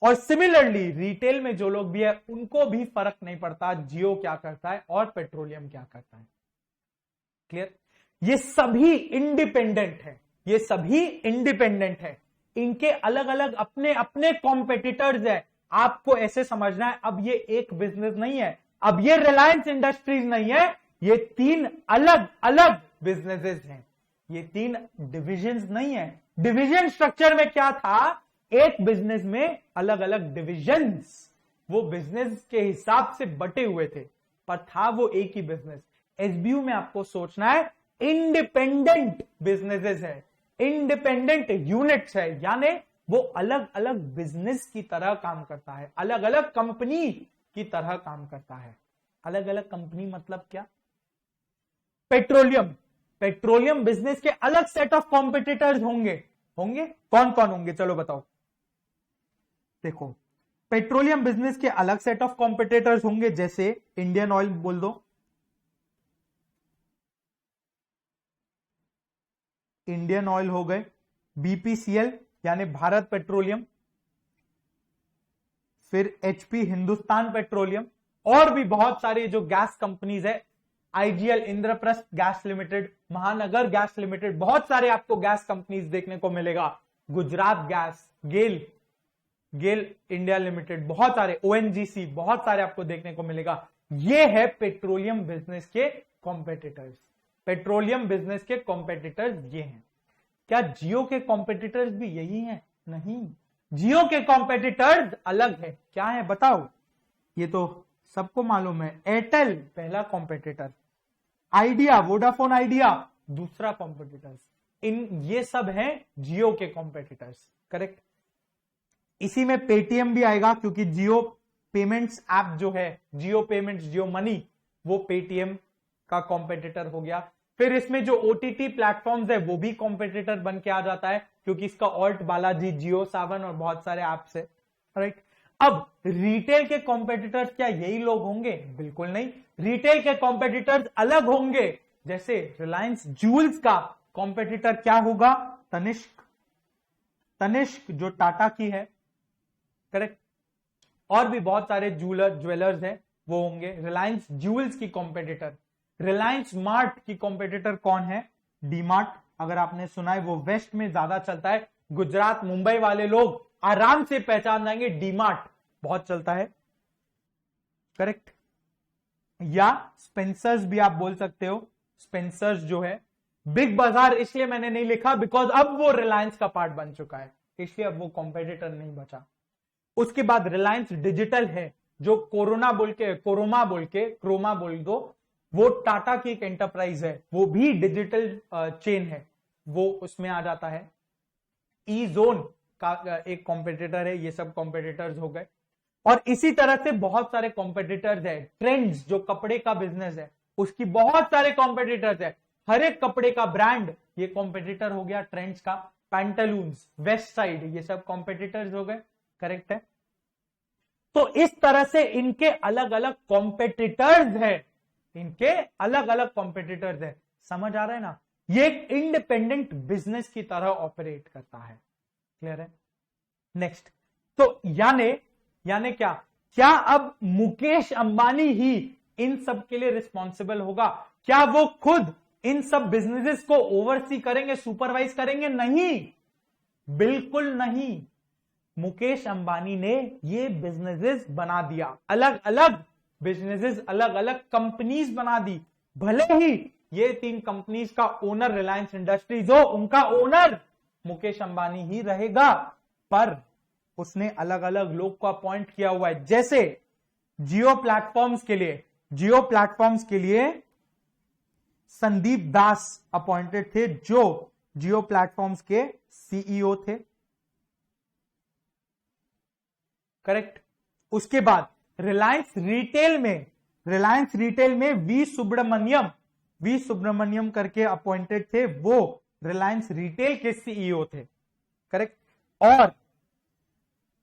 और सिमिलरली रिटेल में जो लोग भी है उनको भी फर्क नहीं पड़ता जियो क्या करता है और पेट्रोलियम क्या करता है, क्लियर। ये सभी इंडिपेंडेंट है, ये सभी इंडिपेंडेंट है, इनके अलग अलग अपने अपने कॉम्पिटिटर्स है। आपको ऐसे समझना है, अब ये एक बिजनेस नहीं है, अब ये रिलायंस इंडस्ट्रीज नहीं है, ये 3 अलग अलग बिजनेसेस हैं, ये 3 डिविजन्स नहीं है। डिवीजन स्ट्रक्चर में क्या था, एक बिजनेस में अलग अलग डिविजन्स, वो बिजनेस के हिसाब से बटे हुए थे, पर था वो एक ही बिजनेस। एसबीयू में आपको सोचना है इंडिपेंडेंट बिजनेसेस है, इंडिपेंडेंट यूनिट्स है, यानी वो अलग अलग बिजनेस की तरह काम करता है, अलग अलग कंपनी की तरह काम करता है। अलग अलग कंपनी मतलब क्या, पेट्रोलियम बिजनेस के अलग सेट ऑफ कॉम्पिटिटर्स होंगे, कौन कौन होंगे चलो बताओ। देखो पेट्रोलियम बिजनेस के अलग सेट ऑफ कॉम्पिटिटर्स होंगे, जैसे इंडियन ऑयल बोल दो, इंडियन ऑयल हो गए, बीपीसीएल यानी भारत पेट्रोलियम, फिर एचपी हिंदुस्तान पेट्रोलियम, और भी बहुत सारे जो गैस कंपनीज है, आईजीएल, इंद्रप्रस्थ गैस लिमिटेड, महानगर गैस लिमिटेड, बहुत सारे आपको गैस कंपनीज देखने को मिलेगा, गुजरात गैस, गेल इंडिया लिमिटेड, बहुत सारे, ओएनजीसी, बहुत सारे आपको देखने को मिलेगा। ये है पेट्रोलियम बिजनेस के कॉम्पिटिटर्स। पेट्रोलियम बिजनेस के कॉम्पिटिटर्स ये हैं। क्या जियो के कॉम्पिटिटर्स भी यही हैं? नहीं, जियो के कॉम्पिटिटर्स अलग है। क्या है बताओ? ये तो सबको मालूम है, एयरटेल पहला कॉम्पिटिटर, आइडिया, वोडाफोन आइडिया दूसरा कॉम्पिटिटर्स, ये सब हैं जियो के कॉम्पिटिटर्स, करेक्ट। इसी में पेटीएम भी आएगा, क्योंकि जियो पेमेंट्स ऐप जो है, जियो पेमेंट्स, जियो मनी, वो पेटीएम का कॉम्पिटिटर हो गया। फिर इसमें जो ओटीटी प्लेटफॉर्म्स है वो भी कॉम्पिटिटर बन के आ जाता है, क्योंकि इसका ऑल्ट बालाजी, जियो सावन और बहुत सारे ऐप्स है, राइट। अब रिटेल के कॉम्पिटिटर्स क्या यही लोग होंगे? बिल्कुल नहीं, रिटेल के कॉम्पिटिटर्स अलग होंगे। जैसे रिलायंस ज्वेल्स का कॉम्पिटिटर क्या होगा? तनिष्क जो टाटा की है, करेक्ट। और भी बहुत सारे ज्वेलर्स हैं, वो होंगे रिलायंस ज्वेल्स की कॉम्पिटिटर। रिलायंस मार्ट की कॉम्पिटिटर कौन है? डीमार्ट, अगर आपने सुना है, वो वेस्ट में ज्यादा चलता है। गुजरात, मुंबई वाले लोग आराम से पहचान जाएंगे, डीमार्ट बहुत चलता है, करेक्ट। या स्पेंसर्स भी आप बोल सकते हो, स्पेंसर्स जो है। बिग बाजार इसलिए मैंने नहीं लिखा, बिकॉज अब वो रिलायंस का पार्ट बन चुका है, इसलिए अब वो कॉम्पिटिटर नहीं बचा। उसके बाद रिलायंस डिजिटल है, जो क्रोमा बोल दो, वो टाटा की एक एंटरप्राइज है, वो भी डिजिटल चेन है, वो उसमें आ जाता है। ई जोन का एक कॉम्पिटिटर है। ये सब कॉम्पिटिटर्स हो गए, और इसी तरह से बहुत सारे कॉम्पिटिटर्स है। ट्रेंड्स जो कपड़े का बिजनेस है, उसकी बहुत सारे कॉम्पिटिटर्स है। हर एक कपड़े का ब्रांड ये कॉम्पिटिटर हो गया ट्रेंड्स का। पैंटालून्स, वेस्ट साइड, ये सब कॉम्पिटिटर्स हो गए, करेक्ट है। तो इस तरह से इनके अलग अलग कॉम्पिटिटर्स है, इनके अलग अलग कॉम्पिटिटर्स है। समझ आ रहा है ना? ये एक इंडिपेंडेंट बिजनेस की तरह ऑपरेट करता है, क्लियर है। नेक्स्ट, तो यानी क्या अब मुकेश अंबानी ही इन सब के लिए रिस्पॉन्सिबल होगा? क्या वो खुद इन सब बिजनेसेस को ओवरसी करेंगे, सुपरवाइज करेंगे? नहीं, बिल्कुल नहीं। मुकेश अंबानी ने ये बिजनेसेस बना दिया, अलग अलग बिजनेसेस, अलग अलग कंपनीज बना दी। भले ही ये 3 कंपनीज का ओनर रिलायंस इंडस्ट्रीज हो, उनका ओनर मुकेश अंबानी ही रहेगा, पर उसने अलग अलग लोग को अपॉइंट किया हुआ है। जैसे जियो प्लेटफॉर्म्स के लिए संदीप दास अपॉइंटेड थे, जो जियो प्लेटफॉर्म्स के सीईओ थे, करेक्ट। उसके बाद रिलायंस रिटेल में वी सुब्रमण्यम करके अपॉइंटेड थे, वो रिलायंस रिटेल के सीईओ थे, करेक्ट। और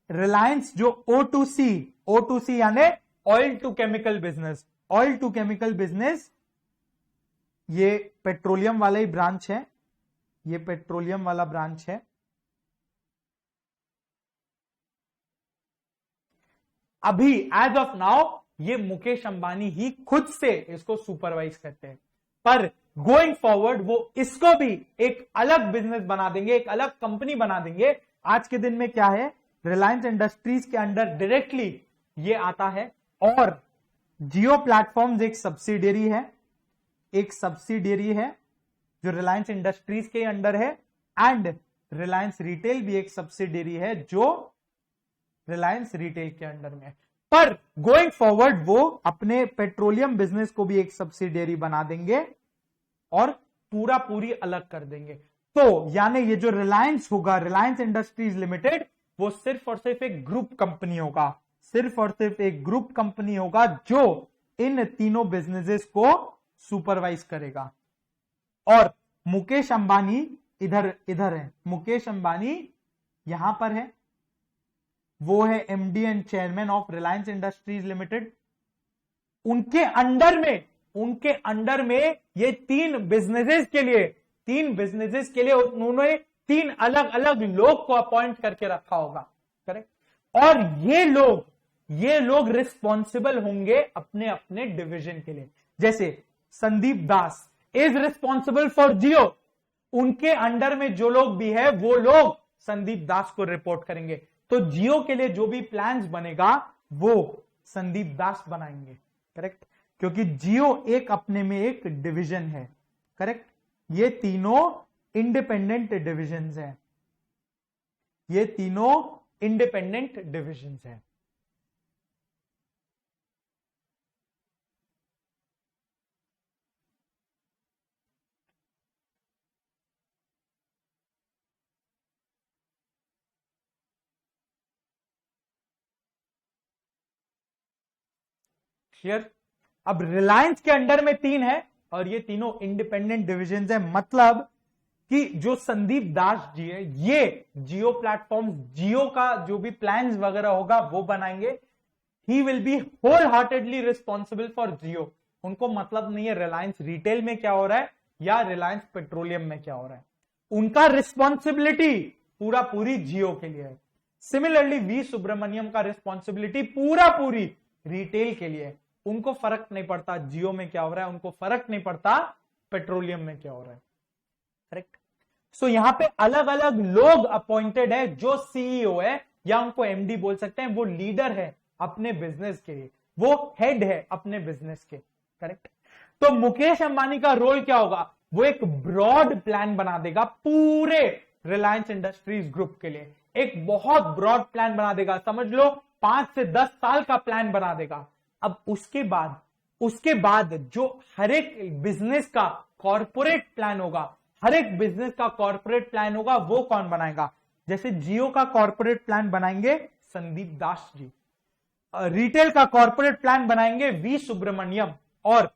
रिलायंस जो O2C यानी ऑयल टू केमिकल बिजनेस, ये पेट्रोलियम वाला ही ब्रांच है, ये पेट्रोलियम वाला ब्रांच है। अभी एज ऑफ नाउ ये मुकेश अंबानी ही खुद से इसको सुपरवाइज करते हैं, पर गोइंग फॉरवर्ड वो इसको भी एक अलग बिजनेस बना देंगे, एक अलग कंपनी बना देंगे। आज के दिन में क्या है, रिलायंस इंडस्ट्रीज के अंडर डायरेक्टली ये आता है, और जियो प्लेटफॉर्म्स एक सब्सिडियरी है जो रिलायंस इंडस्ट्रीज के अंडर है, एंड रिलायंस रिटेल भी एक सब्सिडियरी है जो रिलायंस रिटेल के अंडर में है। पर गोइंग फॉरवर्ड वो अपने पेट्रोलियम बिजनेस को भी एक सब्सिडियरी बना देंगे और पूरी अलग कर देंगे। तो यानी ये जो रिलायंस होगा, रिलायंस इंडस्ट्रीज लिमिटेड, वो सिर्फ और सिर्फ एक ग्रुप कंपनी होगा, जो इन तीनों बिजनेसेस को सुपरवाइज करेगा। और मुकेश अंबानी इधर है, मुकेश अंबानी यहां पर है, वो है MD and chairman of Reliance industries limited. उनके अंडर में ये तीन बिजनेसेस के लिए उन्होंने तीन अलग अलग लोग को अपॉइंट करके रखा होगा, करेक्ट। और ये लोग रिस्पॉन्सिबल होंगे अपने अपने डिवीजन के लिए। जैसे संदीप दास इज रिस्पॉन्सिबल फॉर जियो, उनके अंडर में जो लोग भी है वो लोग संदीप दास को रिपोर्ट करेंगे। तो जियो के लिए जो भी प्लान्स बनेगा वो संदीप दास बनाएंगे, करेक्ट, क्योंकि जियो एक अपने में एक डिवीजन है, करेक्ट। ये तीनों इंडिपेंडेंट डिविजन्स हैं, ये तीनों इंडिपेंडेंट डिविजन्स हैं। क्लियर। अब रिलायंस के अंडर में तीन है और ये तीनों इंडिपेंडेंट डिविजन्स है, मतलब कि जो संदीप दास जी है ये जियो प्लेटफॉर्म, जियो का जो भी प्लान्स वगैरह होगा वो बनाएंगे। He will be wholeheartedly responsible for Jio. उनको मतलब नहीं है रिलायंस रिटेल में क्या हो रहा है या रिलायंस पेट्रोलियम में क्या हो रहा है, उनका रिस्पॉन्सिबिलिटी पूरा पूरी जियो के लिए है। सिमिलरली वी सुब्रमण्यम का रिस्पॉन्सिबिलिटी पूरा पूरी रिटेल के लिए है। उनको फर्क नहीं पड़ता जियो में क्या हो रहा है, उनको फर्क नहीं पड़ता पेट्रोलियम में क्या हो रहा है, करेक्ट। सो यहां पे अलग अलग लोग अपॉइंटेड है, जो सीईओ है या उनको एमडी बोल सकते हैं, वो लीडर है अपने बिजनेस के लिए, वो हेड है अपने बिजनेस के, करेक्ट। तो मुकेश अंबानी का रोल क्या होगा, वो एक ब्रॉड प्लान बना देगा पूरे रिलायंस इंडस्ट्रीज ग्रुप के लिए, एक बहुत ब्रॉड प्लान बना देगा, समझ लो 5 से 10 साल का प्लान बना देगा। अब उसके बाद जो हर एक बिजनेस का कॉर्पोरेट प्लान होगा, वो कौन बनाएगा। जैसे जियो का कॉर्पोरेट प्लान बनाएंगे संदीप दास जी, रिटेल का कॉर्पोरेट प्लान बनाएंगे वी सुब्रमण्यम, और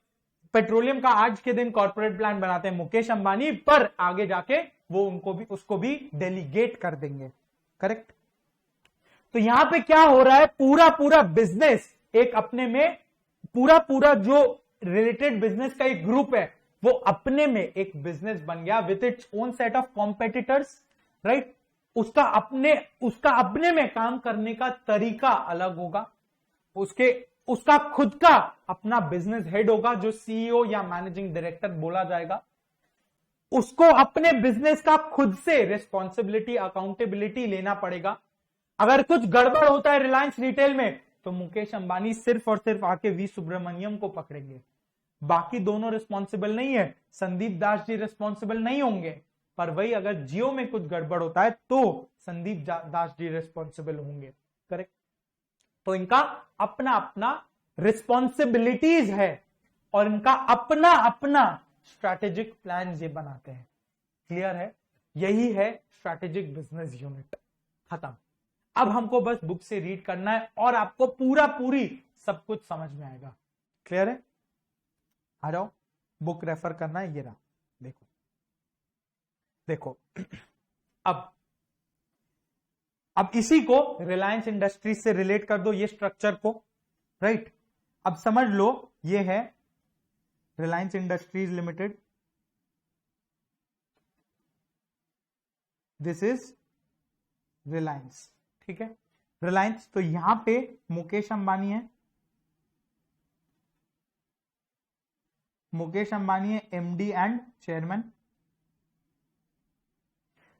पेट्रोलियम का आज के दिन कॉर्पोरेट प्लान बनाते हैं मुकेश अंबानी, पर आगे जाके वो उसको भी डेलीगेट कर देंगे, करेक्ट। तो यहां पे क्या हो रहा है, पूरा बिजनेस एक अपने में, पूरा जो रिलेटेड बिजनेस का एक ग्रुप है वो अपने में एक बिजनेस बन गया with its own set of competitors, right. उसका अपने में काम करने का तरीका अलग होगा, उसका खुद का अपना बिजनेस हेड होगा जो सीईओ या मैनेजिंग डायरेक्टर बोला जाएगा। उसको अपने बिजनेस का खुद से रिस्पॉन्सिबिलिटी, अकाउंटेबिलिटी लेना पड़ेगा। अगर कुछ गड़बड़ होता है रिलायंस रिटेल में तो मुकेश अंबानी सिर्फ और सिर्फ आके वी सुब्रमण्यम को पकड़ेंगे, बाकी दोनों रिस्पॉन्सिबल नहीं है, संदीप दास जी रिस्पॉन्सिबल नहीं होंगे। पर वही अगर जियो में कुछ गड़बड़ होता है तो संदीप दास जी रिस्पॉन्सिबल होंगे, करेक्ट। तो इनका अपना अपना रिस्पॉन्सिबिलिटीज है और इनका अपना अपना स्ट्रैटेजिक प्लान ये बनाते हैं, क्लियर है। यही है स्ट्रैटेजिक बिजनेस यूनिट, खत्म। अब हमको बस बुक से रीड करना है और आपको पूरी सब कुछ समझ में आएगा, क्लियर है। आ जाओ, बुक रेफर करना है, ये रहा, देखो अब इसी को रिलायंस इंडस्ट्रीज से रिलेट कर दो, ये स्ट्रक्चर को, राइट। अब समझ लो ये है Reliance industries limited, this is Reliance, ठीक है, रिलायंस। तो यहां पे मुकेश अंबानी है, एमडी एंड चेयरमैन।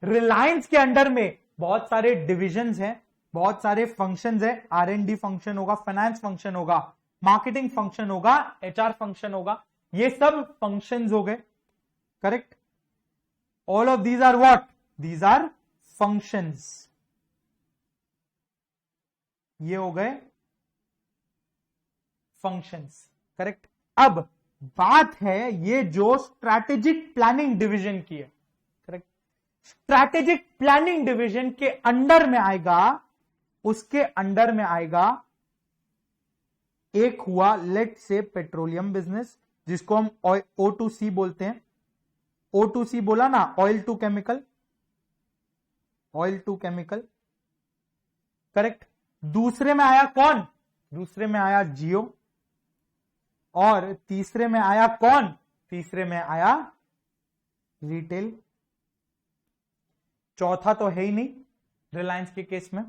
रिलायंस के अंडर में बहुत सारे डिविजन्स हैं, बहुत सारे फंक्शंस हैं, R&D फंक्शन होगा, फाइनेंस फंक्शन होगा, मार्केटिंग फंक्शन होगा, HR फंक्शन होगा, ये सब फंक्शंस हो गए, correct. All of these are what, these are functions, ये हो गए फंक्शंस, करेक्ट। अब बात है ये जो स्ट्रैटेजिक प्लानिंग डिवीजन की है, करेक्ट। स्ट्रैटेजिक प्लानिंग डिवीजन के अंडर में आएगा, उसके अंडर में आएगा एक हुआ लेट से पेट्रोलियम बिजनेस, जिसको हम O2C बोलते हैं। O2C बोला ना, ऑयल टू केमिकल, करेक्ट। दूसरे में आया कौन? दूसरे में आया जियो, और तीसरे में आया कौन? तीसरे में आया रिटेल। चौथा तो है ही नहीं रिलायंस के केस में।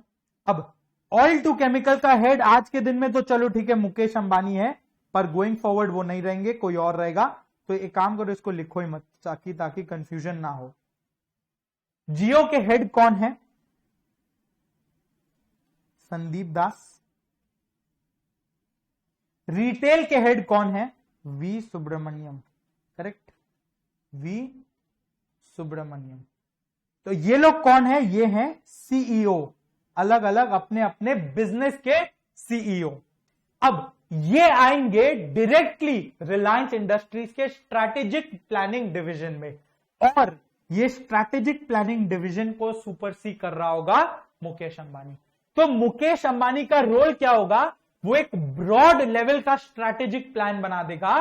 अब ऑयल टू केमिकल का हेड आज के दिन में तो चलो ठीक है मुकेश अंबानी है, पर गोइंग फॉरवर्ड वो नहीं रहेंगे, कोई और रहेगा। तो एक काम करो, इसको लिखो ही मत ताकि कंफ्यूजन ना हो। जियो के हेड कौन है? संदीप दास। रिटेल के हेड कौन है? V Subramaniam. Correct, V Subramaniam. तो ये लोग कौन है? ये हैं सीईओ, अलग अलग अपने अपने बिजनेस के सीईओ। अब ये आएंगे डायरेक्टली रिलायंस इंडस्ट्रीज के स्ट्रैटेजिक प्लानिंग डिवीजन में, और ये स्ट्रैटेजिक प्लानिंग डिवीजन को सुपरसी कर रहा होगा मुकेश अंबानी। तो मुकेश अंबानी का रोल क्या होगा? वो एक ब्रॉड लेवल का स्ट्रैटेजिक प्लान बना देगा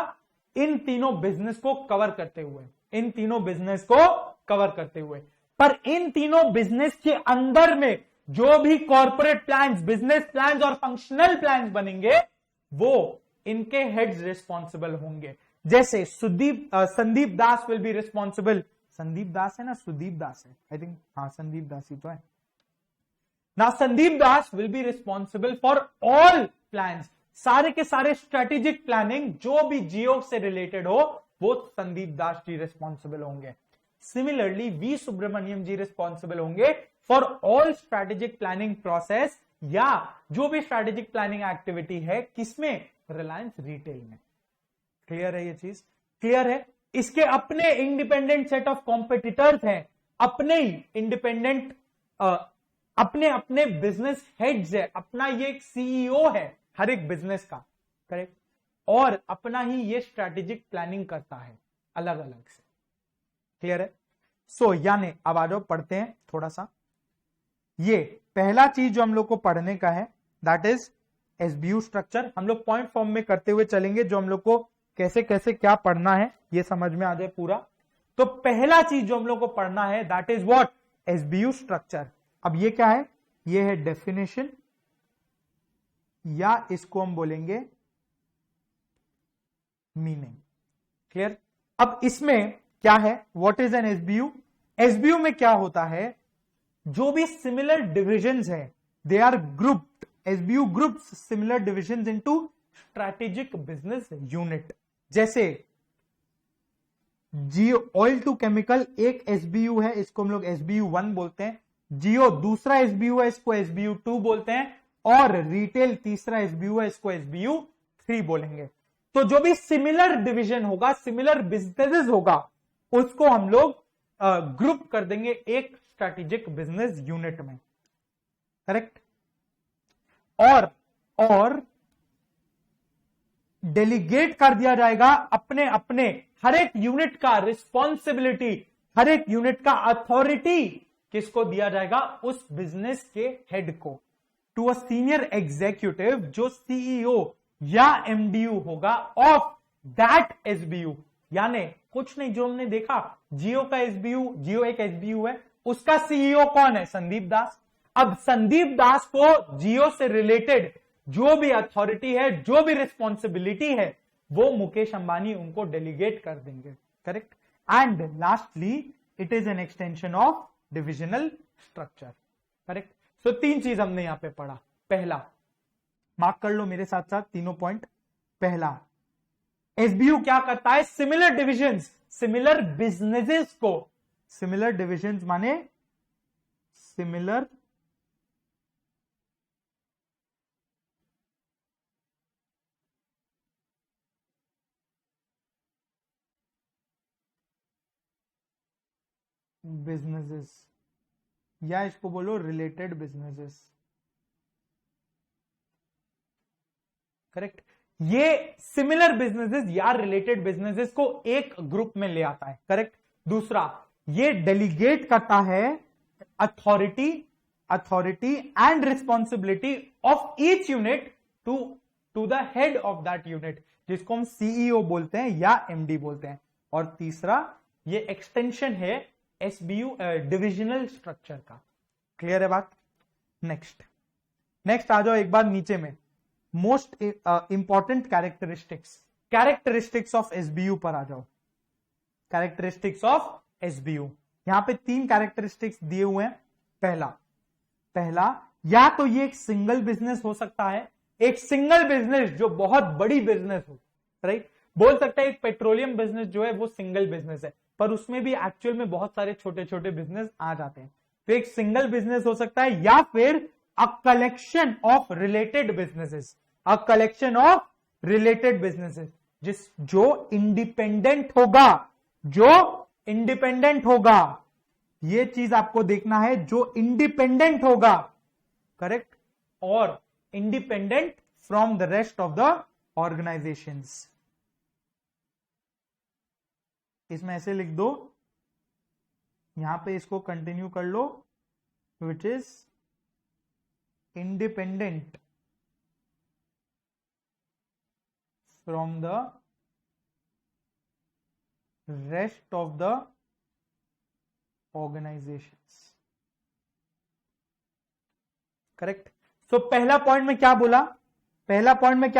इन तीनों बिजनेस को कवर करते हुए, इन तीनों बिजनेस को कवर करते हुए। पर इन तीनों बिजनेस के अंदर में जो भी कॉर्पोरेट प्लान्स, बिजनेस प्लान्स और फंक्शनल प्लान्स बनेंगे वो इनके हेड्स रिस्पॉन्सिबल होंगे। जैसे Sandeep Das will be responsible, Sandeep दास है ना, सुदीप दास है आई थिंक, हाँ संदीप दास ही तो है ना। Sandeep Das will be responsible for all plans, सारे के सारे स्ट्रेटेजिक प्लानिंग जो भी जियो से रिलेटेड हो वो संदीप दास जी रिस्पॉन्सिबल होंगे। सिमिलरली वी सुब्रमण्यम जी रिस्पॉन्सिबल होंगे for all strategic planning process, या जो भी स्ट्रेटेजिक प्लानिंग एक्टिविटी है किसमें? रिलायंस रिटेल में। क्लियर है ये चीज? क्लियर है? इसके अपने इंडिपेंडेंट सेट ऑफ कॉम्पिटिटर्स हैं, अपने ही इंडिपेंडेंट अपने अपने बिजनेस हेड्स है, अपना ये एक सीईओ है हर एक बिजनेस का। करेक्ट, और अपना ही ये स्ट्रेटेजिक प्लानिंग करता है अलग अलग से। क्लियर है? सो यानी अब आ जाओ पढ़ते हैं थोड़ा सा। ये पहला चीज जो हम लोग को पढ़ने का है दैट इज एसबीयू स्ट्रक्चर। हम लोग पॉइंट फॉर्म में करते हुए चलेंगे, जो हम लोग को कैसे कैसे क्या पढ़ना है ये समझ में आ जाए पूरा। तो पहला चीज जो हम लोग को पढ़ना है that is what? SBU structure. अब ये क्या है? ये है डेफिनेशन, या इसको हम बोलेंगे मीनिंग। क्लियर? अब इसमें क्या है? What is an SBU? SBU में क्या होता है? जो भी सिमिलर डिविजन्स है they are grouped, SBU groups similar divisions into strategic business unit. जैसे जियो ऑयल टू केमिकल एक एसबीयू है, इसको हम लोग एसबीयू 1 बोलते हैं। जियो दूसरा एसबीयू है, इसको एसबीयू 2 बोलते हैं। और रिटेल तीसरा एसबीयू है, इसको एसबीयू 3 बोलेंगे। तो जो भी सिमिलर डिवीजन होगा, सिमिलर बिजनेसेस होगा, उसको हम लोग ग्रुप कर देंगे एक स्ट्रैटेजिक बिजनेस यूनिट में। करेक्ट? और डेलीगेट कर दिया जाएगा अपने अपने हर एक यूनिट का रिस्पॉन्सिबिलिटी, हर एक यूनिट का अथॉरिटी किसको दिया जाएगा? उस बिजनेस के हेड को, टू अ सीनियर एग्जीक्यूटिव जो सीईओ या एमडीयू होगा ऑफ दैट एसबीयू। यानी कुछ नहीं, जो हमने देखा जियो का एसबीयू, जियो एक एसबीयू है, उसका सीईओ कौन है? संदीप दास। अब संदीप दास को जियो से रिलेटेड जो भी अथॉरिटी है, जो भी रिस्पॉन्सिबिलिटी है, वो मुकेश अंबानी उनको डेलीगेट कर देंगे। Correct? And lastly it is an extension of divisional structure. Correct? So 3 चीज हमने यहां पे पढ़ा। पहला, मार्क कर लो मेरे साथ साथ तीनों पॉइंट। पहला, एसबीयू क्या करता है? सिमिलर डिविजन्स, सिमिलर बिजनेसेस को, सिमिलर डिविजन्स माने सिमिलर बिजनेसेस, या इसको बोलो रिलेटेड बिजनेसेस। करेक्ट? ये सिमिलर बिजनेसेस या रिलेटेड बिजनेसेस को एक ग्रुप में ले आता है। करेक्ट? दूसरा, ये डेलीगेट करता है authority and responsibility of each unit to the head of that unit, जिसको हम सीईओ बोलते हैं या एमडी बोलते हैं। और तीसरा, ये एक्सटेंशन है एसबीयू डिविजनल स्ट्रक्चर का। क्लियर है बात? नेक्स्ट, नेक्स्ट आ जाओ एक बार नीचे में, most important characteristics of SBU पर आ जाओ। कैरेक्टरिस्टिक्स ऑफ एसबीयू, यहां पे 3 कैरेक्टरिस्टिक्स दिए हुए हैं। पहला या तो ये एक सिंगल बिजनेस हो सकता है, एक सिंगल बिजनेस जो बहुत बड़ी बिजनेस हो, राइट। बोल सकता है एक पेट्रोलियम बिजनेस जो है वो सिंगल बिजनेस है, पर उसमें भी एक्चुअल में बहुत सारे छोटे छोटे बिजनेस आ जाते हैं। तो एक सिंगल बिजनेस हो सकता है, या फिर a collection of related businesses, a collection of related businesses जो इंडिपेंडेंट होगा, ये चीज आपको देखना है, जो इंडिपेंडेंट होगा, करेक्ट, और independent from the rest of the organisations. इसमें ऐसे लिख दो, यहां पे इसको कंटिन्यू कर लो, which is independent from the rest of the organisations, correct. So पहला पॉइंट में क्या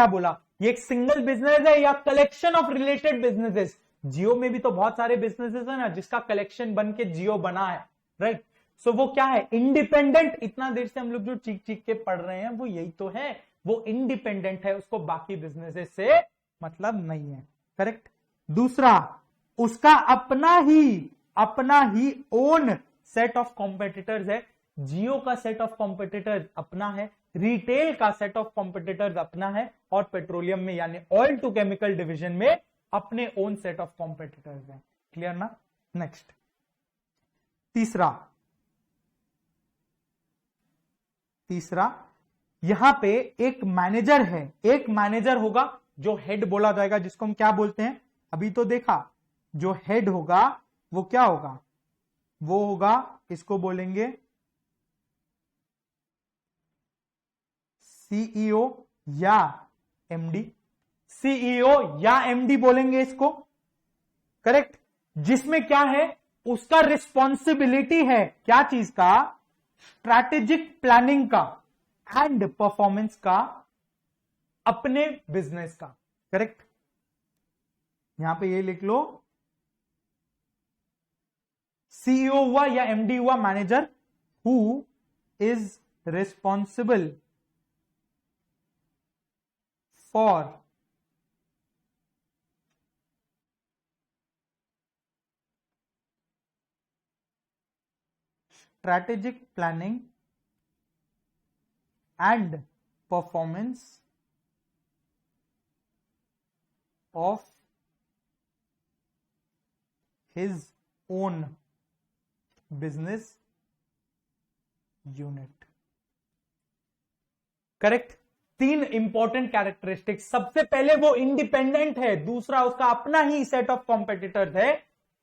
बोला, ये एक सिंगल बिजनेस है या कलेक्शन ऑफ रिलेटेड बिजनेसेस। जियो में भी तो बहुत सारे बिजनेसेस है ना, जिसका कलेक्शन बन के जियो बना है, राइट। सो वो क्या है, इंडिपेंडेंट। इतना देर से हम लोग जो चीख के पढ़ रहे हैं वो यही तो है, वो इंडिपेंडेंट है, उसको बाकी बिजनेसेस से मतलब नहीं है, करेक्ट। दूसरा, उसका अपना ही ओन सेट ऑफ कॉम्पिटिटर्स है। जियो का सेट ऑफ कॉम्पिटिटर्स अपना है, रिटेल का सेट ऑफ कॉम्पिटिटर्स अपना है, और पेट्रोलियम में यानी ऑयल टू केमिकल डिवीजन में अपने ओन सेट ऑफ कॉम्पिटिटर्स हैं। क्लियर ना। नेक्स्ट, तीसरा यहां पे एक मैनेजर है, एक मैनेजर होगा जो हेड बोला जाएगा, जिसको हम क्या बोलते हैं, अभी तो देखा, जो हेड होगा वो क्या होगा, वो होगा, इसको बोलेंगे सीईओ या एमडी, सीईओ या एमडी बोलेंगे इसको, करेक्ट। जिसमें क्या है, उसका रिस्पॉन्सिबिलिटी है क्या चीज का, स्ट्रैटेजिक प्लानिंग का एंड परफॉर्मेंस का, अपने बिजनेस का, करेक्ट। यहां पे ये लिख लो, सीईओ हुआ या एमडी हुआ manager, who is responsible for strategic planning and performance of his own business unit, correct. 3 important characteristics, सबसे पहले वो इंडिपेंडेंट है, दूसरा उसका अपना ही सेट ऑफ कॉम्पिटिटर्स है,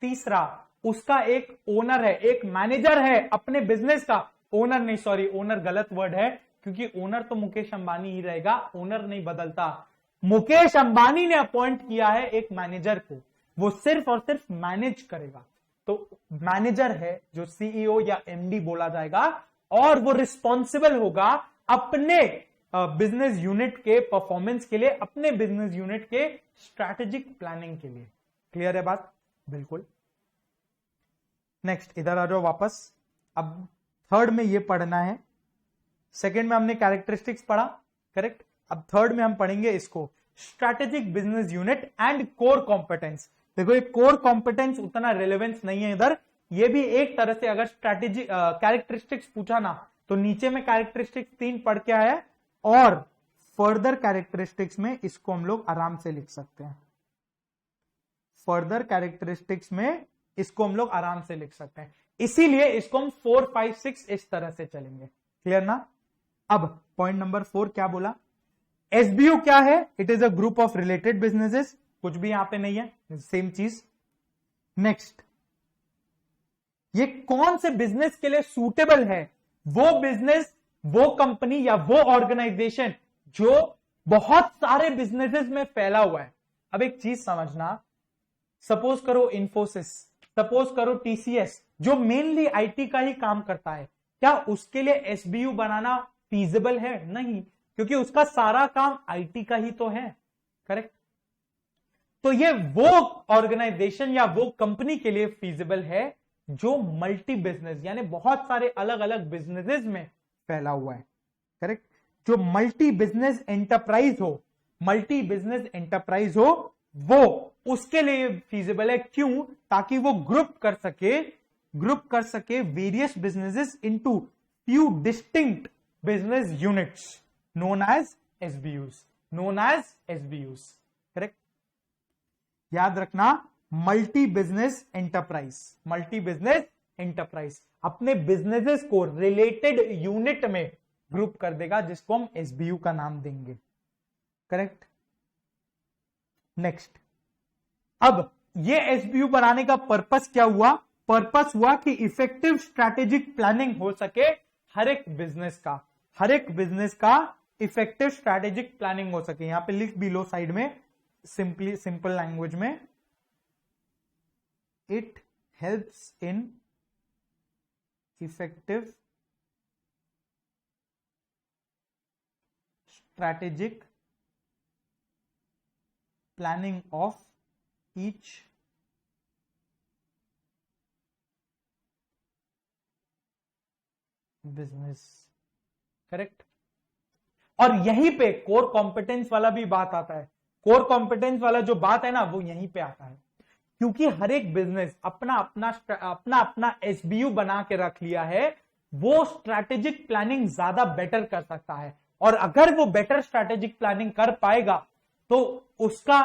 तीसरा उसका एक ओनर है, एक मैनेजर है अपने बिजनेस का। ओनर नहीं, सॉरी, ओनर गलत वर्ड है, क्योंकि ओनर तो मुकेश अंबानी ही रहेगा, ओनर नहीं बदलता। मुकेश अंबानी ने अपॉइंट किया है एक मैनेजर को, वो सिर्फ और सिर्फ मैनेज करेगा। तो मैनेजर है जो सीईओ या एमडी बोला जाएगा, और वो रिस्पॉन्सिबल होगा अपने बिजनेस यूनिट के परफॉर्मेंस के लिए, अपने बिजनेस यूनिट के स्ट्रैटेजिक प्लानिंग के लिए। क्लियर है बात? बिल्कुल। नेक्स्ट, इधर आ जाओ वापस। अब थर्ड में ये पढ़ना है, सेकंड में हमने कैरेक्टरिस्टिक्स पढ़ा, करेक्ट। अब थर्ड में हम पढ़ेंगे इसको, strategic business unit and core competence. देखो, ये कोर कॉम्पिटेंस उतना रिलेवेंस नहीं है इधर, ये भी एक तरह से अगर स्ट्रैटेजी कैरेक्टरिस्टिक्स पूछा ना, तो नीचे में कैरेक्टरिस्टिक्स 3 पढ़ के आया, और फर्दर कैरेक्टरिस्टिक्स में इसको हम लोग आराम से लिख सकते हैं। फर्दर कैरेक्टरिस्टिक्स में इसको हम लोग आराम से लिख सकते हैं, इसीलिए इसको हम 4, 5, 6 इस तरह से चलेंगे। क्लियर ना। अब पॉइंट नंबर 4 क्या बोला, एसबीयू क्या है, it is a group of related businesses, कुछ भी यहां पे नहीं है, सेम चीज। नेक्स्ट, ये कौन से बिजनेस के लिए सूटेबल है, वो बिजनेस, वो कंपनी या वो ऑर्गेनाइजेशन जो बहुत सारे बिजनेसेस में फैला हुआ है। अब एक चीज समझना, सपोज करो इंफोसिस, सपोज करो टीसीएस, जो मेनली आईटी का ही काम करता है, क्या उसके लिए एसबीयू बनाना फीजिबल है? नहीं, क्योंकि उसका सारा काम आईटी का ही तो है। करेक्ट। तो ये वो ऑर्गेनाइजेशन या वो कंपनी के लिए फीजिबल है जो मल्टी बिजनेस यानी बहुत सारे अलग अलग बिजनेसेस में फैला हुआ है। करेक्ट। जो मल्टी बिजनेस एंटरप्राइज हो, मल्टी बिजनेस एंटरप्राइज हो, वो उसके लिए फीजिबल है। क्यों? ताकि वो ग्रुप कर सके various businesses into few distinct business units known as SBUs. Correct. याद रखना, मल्टी बिजनेस एंटरप्राइज अपने बिजनेसेस को रिलेटेड यूनिट में ग्रुप कर देगा, जिसको हम एसबीयू का नाम देंगे। करेक्ट। नेक्स्ट, अब ये एसबीयू बनाने का पर्पस क्या हुआ? पर्पस हुआ कि इफेक्टिव स्ट्रैटेजिक प्लानिंग हो सके हर एक बिजनेस का इफेक्टिव स्ट्रैटेजिक प्लानिंग हो सके। यहां पे लिख भी लो साइड में, सिंपल लैंग्वेज में, it helps in effective strategic planning of each business. Correct. और यहीं पे कोर कॉम्पिटेंस वाला भी बात आता है। कोर कॉम्पिटेंस वाला जो बात है ना, वो यहीं पे आता है, क्योंकि हर एक बिजनेस अपना अपना एसबीयू बना के रख लिया है। वो स्ट्रैटेजिक प्लानिंग ज्यादा बेटर कर सकता है, और अगर वो बेटर स्ट्रैटेजिक प्लानिंग कर पाएगा तो उसका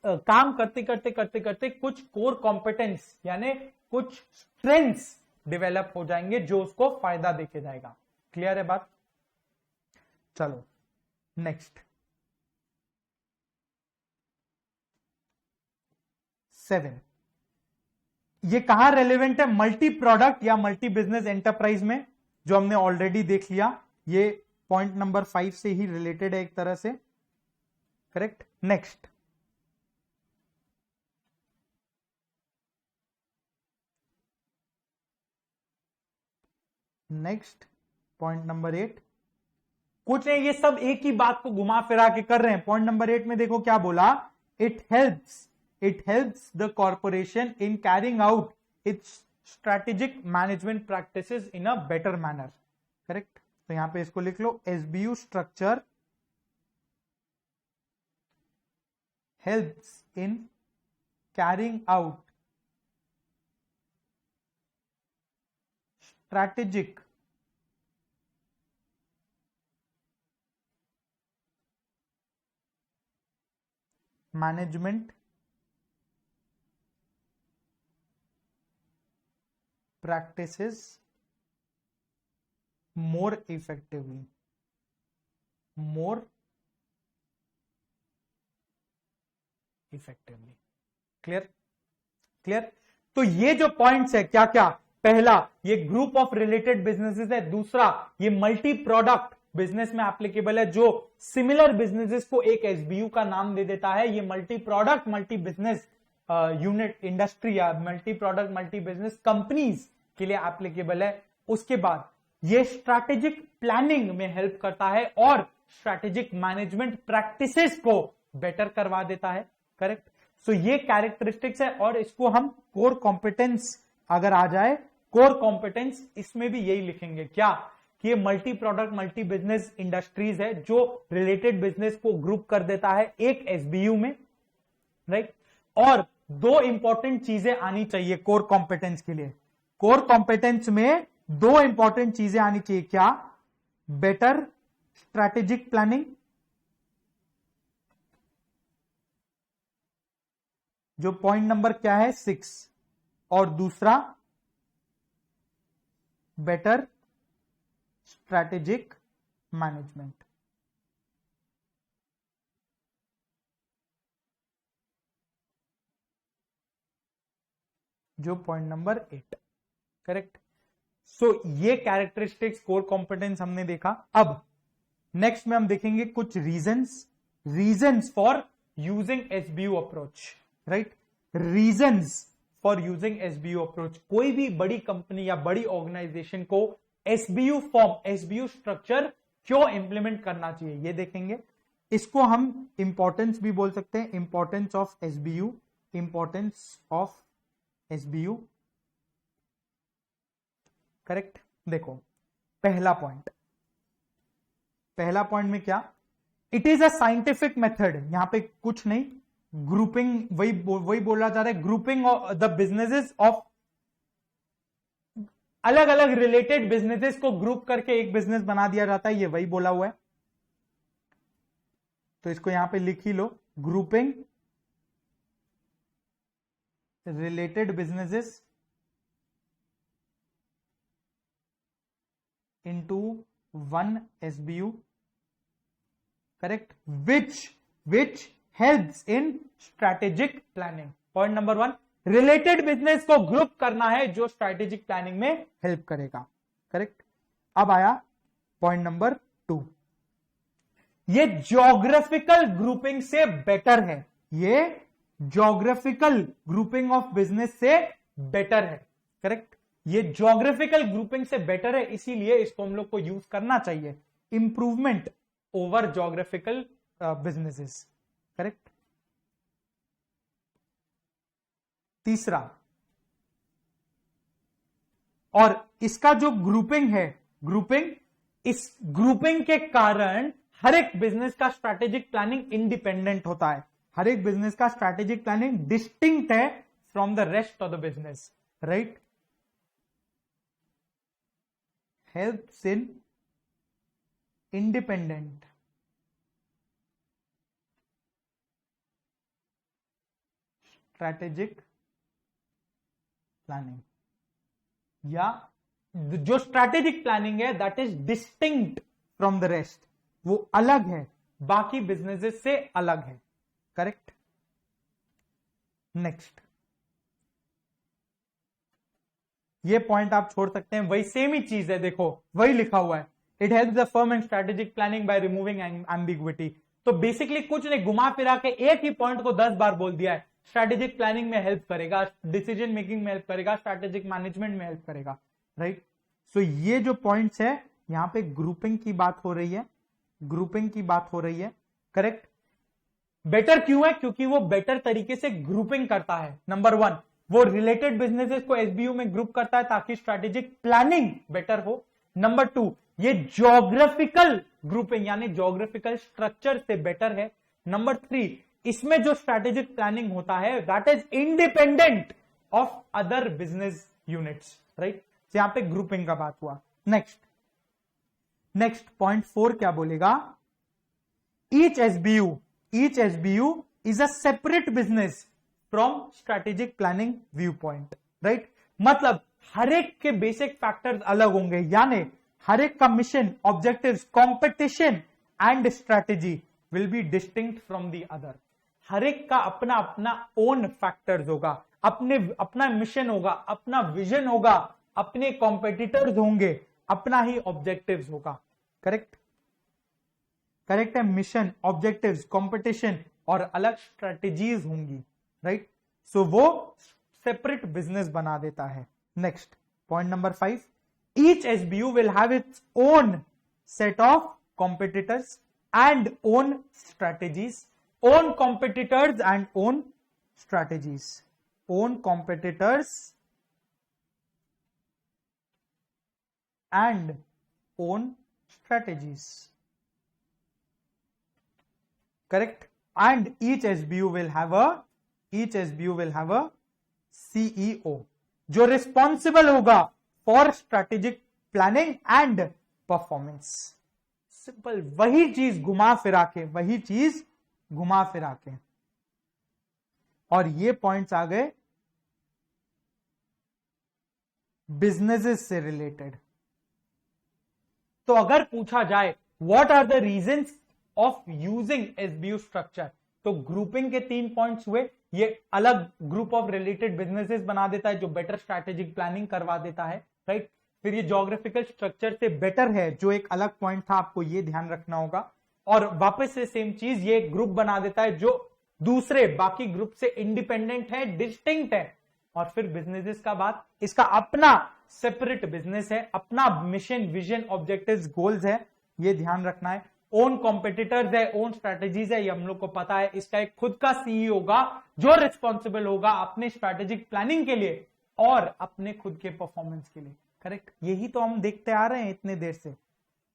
काम करते करते कुछ कोर कॉम्पिटेंस यानी कुछ स्ट्रेंथ्स डेवलप हो जाएंगे जो उसको फायदा देके जाएगा। क्लियर है बात? चलो नेक्स्ट, 7, ये कहां रेलेवेंट है? मल्टी प्रोडक्ट या मल्टी बिजनेस एंटरप्राइज में, जो हमने ऑलरेडी देख लिया। ये पॉइंट नंबर 5 से ही रिलेटेड है एक तरह से। करेक्ट। नेक्स्ट, पॉइंट नंबर 8, कुछ नहीं, ये सब एक ही बात को घुमा फिरा के कर रहे हैं। पॉइंट नंबर 8 में देखो क्या बोला, it helps the corporation in carrying out its strategic management practices in a better manner. Correct. तो यहां पे इसको लिख लो, SBU structure helps in carrying out strategic management practices more effectively। Clear. तो ये जो पॉइंट्स है क्या क्या, पहला ये ग्रुप ऑफ रिलेटेड बिजनेसेस है, दूसरा ये मल्टी प्रोडक्ट बिजनेस में एप्लीकेबल है जो सिमिलर बिजनेसेस को एक एसबीयू का नाम दे देता है, ये multi product multi business unit industry या multi product multi business companies के लिए एप्लीकेबल है। उसके बाद ये स्ट्रैटेजिक प्लानिंग में हेल्प करता है और स्ट्रैटेजिक मैनेजमेंट प्रैक्टिसेस को बेटर करवा देता है। करेक्ट। सो ये कैरेक्टरिस्टिक्स है, और इसको हम कोर कॉम्पिटेंस अगर आ जाए, कोर कॉम्पिटेंस इसमें भी यही लिखेंगे क्या, कि ये multi product multi business industries है जो रिलेटेड बिजनेस को ग्रुप कर देता है एक एसबीयू में। राइट। और 2 इंपॉर्टेंट चीजें आनी चाहिए कोर कॉम्पिटेंस के लिए। कोर कॉम्पिटेंस में 2 इंपॉर्टेंट चीजें आनी चाहिए, क्या? बेटर स्ट्रैटेजिक प्लानिंग, जो पॉइंट नंबर क्या है 6, और दूसरा बेटर स्ट्रैटेजिक मैनेजमेंट। जो पॉइंट नंबर 8। करेक्ट। सो ये कैरेक्टरिस्टिक्स कोर कॉम्पिटेंस हमने देखा। अब नेक्स्ट में हम देखेंगे कुछ reasons for using SBU approach. Right. Reasons for using SBU approach. कोई भी बड़ी कंपनी या बड़ी ऑर्गेनाइजेशन को एसबीयू स्ट्रक्चर क्यों इंप्लीमेंट करना चाहिए ये देखेंगे। इसको हम इंपॉर्टेंस भी बोल सकते हैं, importance of SBU, importance of SBU. Correct. देखो पहला पॉइंट में क्या, it is a scientific method, यहां पे कुछ नहीं, ग्रुपिंग, वही बोला जा रहा है, grouping of the businesses of अलग अलग रिलेटेड बिजनेसेस को ग्रुप करके एक बिजनेस बना दिया जाता है, ये वही बोला हुआ है। तो इसको यहां पे लिख ही लो, grouping related businesses into one SBU, correct, which helps in strategic planning. Point number 1, related business को ग्रुप करना है जो स्ट्रैटेजिक प्लानिंग में हेल्प करेगा। करेक्ट। अब आया पॉइंट नंबर 2, ये ज्योग्राफिकल ग्रुपिंग से बेटर है, ये ज्योग्राफिकल ग्रुपिंग ऑफ बिजनेस से बेटर है। करेक्ट। ये ज्योग्राफिकल ग्रुपिंग से बेटर है, इसीलिए इसको हम लोग को यूज करना चाहिए, improvement over geographical businesses. Correct. तीसरा, और इसका जो ग्रुपिंग है, इस ग्रुपिंग के कारण हर एक बिजनेस का स्ट्रैटेजिक प्लानिंग इंडिपेंडेंट होता है, हर एक बिजनेस का स्ट्रैटेजिक प्लानिंग डिस्टिंक्ट है from the rest of the business. Right. helps in independent strategic planning, या जो स्ट्रैटेजिक प्लानिंग है that is distinct from the rest, वो अलग है, बाकी बिजनेसेस से अलग है। करेक्ट। नेक्स्ट, ये पॉइंट आप छोड़ सकते हैं, वही सेम ही चीज है, देखो वही लिखा हुआ है, it helps the firm in strategic planning by removing ambiguity. तो बेसिकली कुछ नहीं, घुमा फिरा के एक ही पॉइंट को 10 बार बोल दिया है, स्ट्रैटेजिक प्लानिंग में हेल्प करेगा, डिसीजन मेकिंग में हेल्प करेगा, स्ट्रैटेजिक मैनेजमेंट में हेल्प करेगा। राइट। सो ये जो पॉइंट्स है, यहां पे ग्रुपिंग की बात हो रही है, ग्रुपिंग की बात हो रही है। करेक्ट। बेटर क्यों है, क्योंकि वो बेटर तरीके से ग्रुपिंग करता है। नंबर 1, वो रिलेटेड बिजनेसेस को एसबीयू में ग्रुप करता है ताकि स्ट्रैटेजिक प्लानिंग बेटर हो। नंबर 2, ये ज्योग्राफिकल ग्रुपिंग यानी ज्योग्राफिकल स्ट्रक्चर से बेटर है। नंबर 3, इसमें जो स्ट्रैटेजिक प्लानिंग होता है that is independent of other business units. Right. यहां पे ग्रुपिंग का बात हुआ। नेक्स्ट पॉइंट 4 क्या बोलेगा, each SBU is a separate business from strategic planning view point. Right. मतलब हर एक के बेसिक फैक्टर्स अलग होंगे, यानी हर एक का mission, objectives, competition and strategy will be distinct from the other. हर एक का अपना अपना ओन फैक्टर्स होगा, अपना मिशन होगा, अपना विजन होगा, अपने कॉम्पिटिटर्स होंगे, अपना ही ऑब्जेक्टिव्स होगा। करेक्ट है। मिशन, ऑब्जेक्टिव्स, कॉम्पिटिशन और अलग स्ट्रैटेजीज होंगी। राइट। सो वो सेपरेट बिजनेस बना देता है। Next point number 5, each SBU will have its own set of competitors and own strategies, own competitors and own strategies, own competitors and own strategies. Correct. And each SBU will have a CEO जो रिस्पॉन्सिबल होगा for strategic planning and performance. Simple, वही चीज घुमा फिरा के, और ये पॉइंट्स आ गए बिजनेसेस से रिलेटेड। तो अगर पूछा जाए what are the reasons of using SBU structure, तो ग्रुपिंग के 3 पॉइंट्स हुए, ये अलग ग्रुप ऑफ रिलेटेड बिजनेसेस बना देता है जो बेटर स्ट्रैटेजिक प्लानिंग करवा देता है। राइट। फिर ये ज्योग्राफिकल स्ट्रक्चर से बेटर है, जो एक अलग पॉइंट था, आपको ये ध्यान रखना होगा। और वापस से सेम चीज, ये ग्रुप बना देता है जो दूसरे बाकी ग्रुप से इंडिपेंडेंट है, डिस्टिंक्ट है। और फिर बिजनेसेस का बात, इसका अपना सेपरेट बिजनेस है, अपना मिशन, विजन, ऑब्जेक्टिव्स, गोल्स है, ये ध्यान रखना है। ओन कॉम्पिटिटर्स है, ओन स्ट्रेटेजीज है, ये हम लोग को पता है। इसका एक खुद का सीईओ होगा जो रिस्पॉन्सिबल होगा अपने स्ट्रेटेजिक प्लानिंग के लिए और अपने खुद के परफॉर्मेंस के लिए। करेक्ट, यही तो हम देखते आ रहे हैं इतने देर से,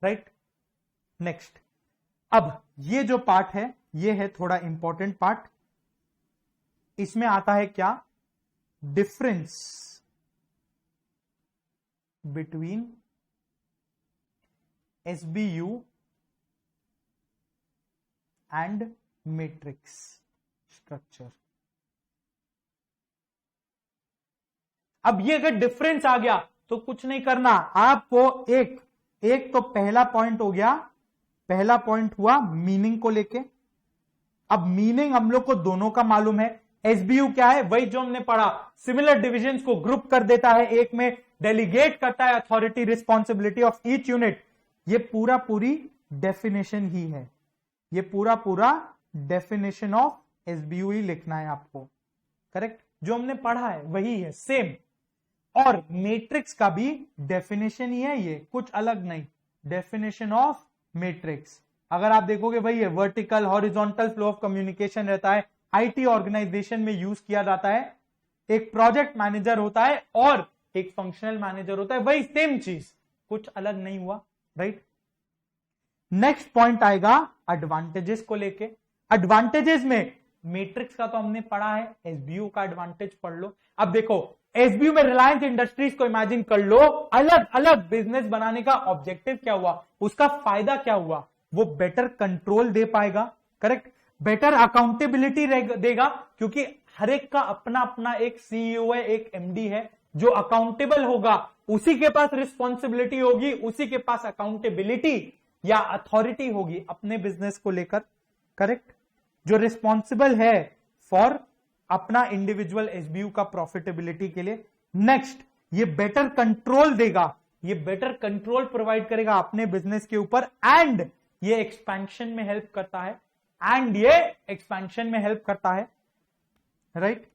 राइट। नेक्स्ट, अब ये जो पार्ट है ये है थोड़ा इंपॉर्टेंट पार्ट। इसमें आता है क्या, difference between SBU and matrix structure. अब ये अगर डिफरेंस आ गया तो कुछ नहीं करना आपको, एक तो पहला पॉइंट हो गया, पहला पॉइंट हुआ मीनिंग को लेके। अब मीनिंग हम लोग को दोनों का मालूम है। एसबीयू क्या है, वही जो हमने पढ़ा, सिमिलर डिविजन्स को ग्रुप कर देता है एक में, डेलीगेट करता है authority responsibility of each unit. ये पूरा पूरी डेफिनेशन ही है, ये पूरा डेफिनेशन ऑफ एसबीयू ही लिखना है आपको। करेक्ट, जो हमने पढ़ा है वही है, सेम। और मैट्रिक्स का भी डेफिनेशन ही है ये, कुछ अलग नहीं। डेफिनेशन ऑफ मैट्रिक्स अगर आप देखोगे वही है, vertical horizontal flow of communication रहता है, आईटी ऑर्गेनाइजेशन में यूज किया जाता है। एक प्रोजेक्ट मैनेजर होता है और एक फंक्शनल मैनेजर होता है, वही सेम चीज, कुछ अलग नहीं हुआ, राइट। नेक्स्ट पॉइंट आएगा एडवांटेजेस को लेके। एडवांटेजेस में मैट्रिक्स का तो हमने पढ़ा है, एसबीयू का एडवांटेज पढ़ लो। अब देखो एसबीयू में रिलायंस इंडस्ट्रीज को इमेजिन कर लो, अलग अलग बिजनेस बनाने का ऑब्जेक्टिव क्या हुआ, उसका फायदा क्या हुआ, वो बेटर कंट्रोल दे पाएगा। करेक्ट, बेटर अकाउंटेबिलिटी देगा, क्योंकि हर एक का अपना अपना एक सीईओ है, एक एमडी है जो अकाउंटेबल होगा, उसी के पास रिस्पॉन्सिबिलिटी होगी, उसी के पास अकाउंटेबिलिटी या अथॉरिटी होगी अपने बिजनेस को लेकर। करेक्ट, जो रिस्पॉन्सिबल है फॉर अपना इंडिविजुअल एसबीयू का प्रॉफिटेबिलिटी के लिए। नेक्स्ट, ये बेटर कंट्रोल देगा, ये बेटर कंट्रोल प्रोवाइड करेगा अपने बिजनेस के ऊपर, एंड ये एक्सपेंशन में हेल्प करता है, राइट।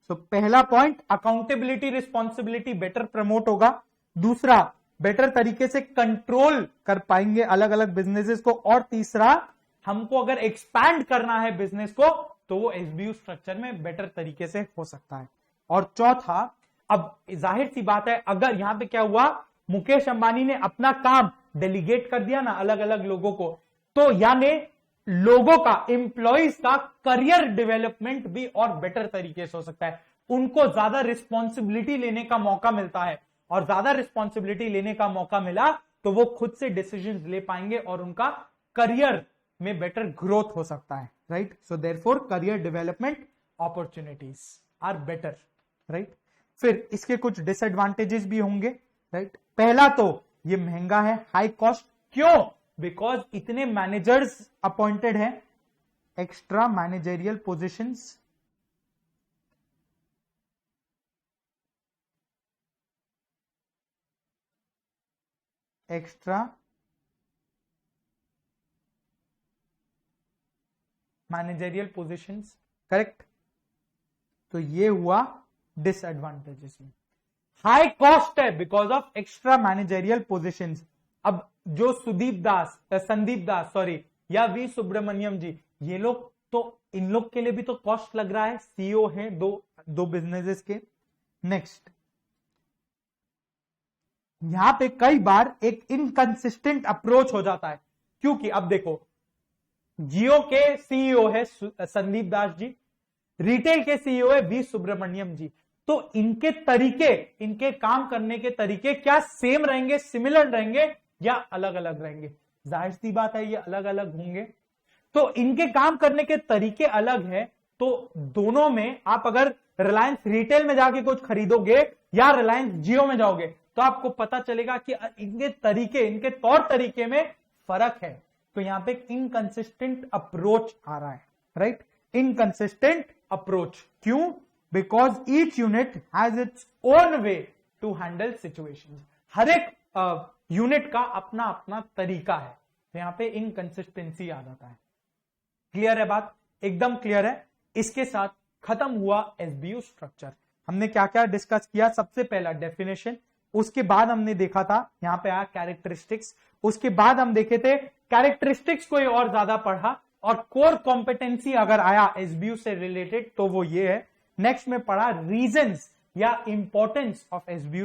सो पहला point accountability responsibility better promote होगा। दूसरा, बेटर तरीके से कंट्रोल कर पाएंगे अलग अलग बिजनेसेस को। और तीसरा, हमको अगर एक्सपैंड करना है बिजनेस को तो वो एसबीयू स्ट्रक्चर में बेटर तरीके से हो सकता है। और चौथा, अब जाहिर सी बात है, अगर यहां पे क्या हुआ, मुकेश अंबानी ने अपना काम डेलीगेट कर दिया ना अलग अलग लोगों को, तो यानी लोगों का, एम्प्लॉइज का करियर डेवलपमेंट भी और बेटर तरीके से हो सकता है। उनको ज्यादा रिस्पॉन्सिबिलिटी लेने का मौका मिलता है, और ज्यादा रिस्पॉन्सिबिलिटी लेने का मौका मिला तो वो खुद से डिसीजंस ले पाएंगे और उनका करियर में बेटर ग्रोथ हो सकता है, right. So therefore career development opportunities are better, right. फिर इसके कुछ डिसएडवांटेजेस भी होंगे, राइट। पहला तो ये महंगा है, हाई कॉस्ट। क्यों? बिकॉज इतने मैनेजर्स अपॉइंटेड हैं, extra managerial positions, extra managerial positions. Correct, तो ये हुआ डिसएडवांटेजेस में। हाई कॉस्ट है because of extra managerial positions. अब जो संदीप दास सॉरी या वी सुब्रमण्यम जी, ये लोग तो, इन लोग के लिए भी तो कॉस्ट लग रहा है, सीईओ है दो बिजनेसेस के। नेक्स्ट, यहां पे कई बार एक इनकंसिस्टेंट अप्रोच हो जाता है, क्योंकि अब देखो जियो के सीईओ है संदीप दास जी, रिटेल के सीईओ है वी सुब्रमण्यम जी। तो इनके तरीके, इनके काम करने के तरीके क्या सेम रहेंगे, सिमिलर रहेंगे, या अलग अलग रहेंगे? जाहिर सी बात है ये अलग अलग होंगे। तो इनके काम करने के तरीके अलग है, तो दोनों में आप अगर रिलायंस रिटेल में जाके कुछ खरीदोगे या रिलायंस जियो में जाओगे तो आपको पता चलेगा कि इनके तरीके, इनके तौर तरीके में फर्क है। तो यहां पे इनकंसिस्टेंट अप्रोच आ रहा है, राइट। इनकंसिस्टेंट अप्रोच क्यों? Because each unit has its own way to handle situations. हर एक यूनिट का अपना अपना तरीका है, तो यहां पे इनकंसिस्टेंसी आ जाता है। क्लियर है बात? एकदम क्लियर है। इसके साथ खत्म हुआ एसबीयू स्ट्रक्चर। हमने क्या क्या डिस्कस किया? सबसे पहला डेफिनेशन, उसके बाद हमने देखा था, यहां पे आया कैरेक्टरिस्टिक्स, उसके बाद हम देखे थे कैरेक्टरिस्टिक्स कोई और ज्यादा पढ़ा, और कोर कॉम्पिटेंसी अगर आया एसबीयू से रिलेटेड तो वो ये है। नेक्स्ट में पढ़ा रीजंस या इंपॉर्टेंस ऑफ एसबीयू।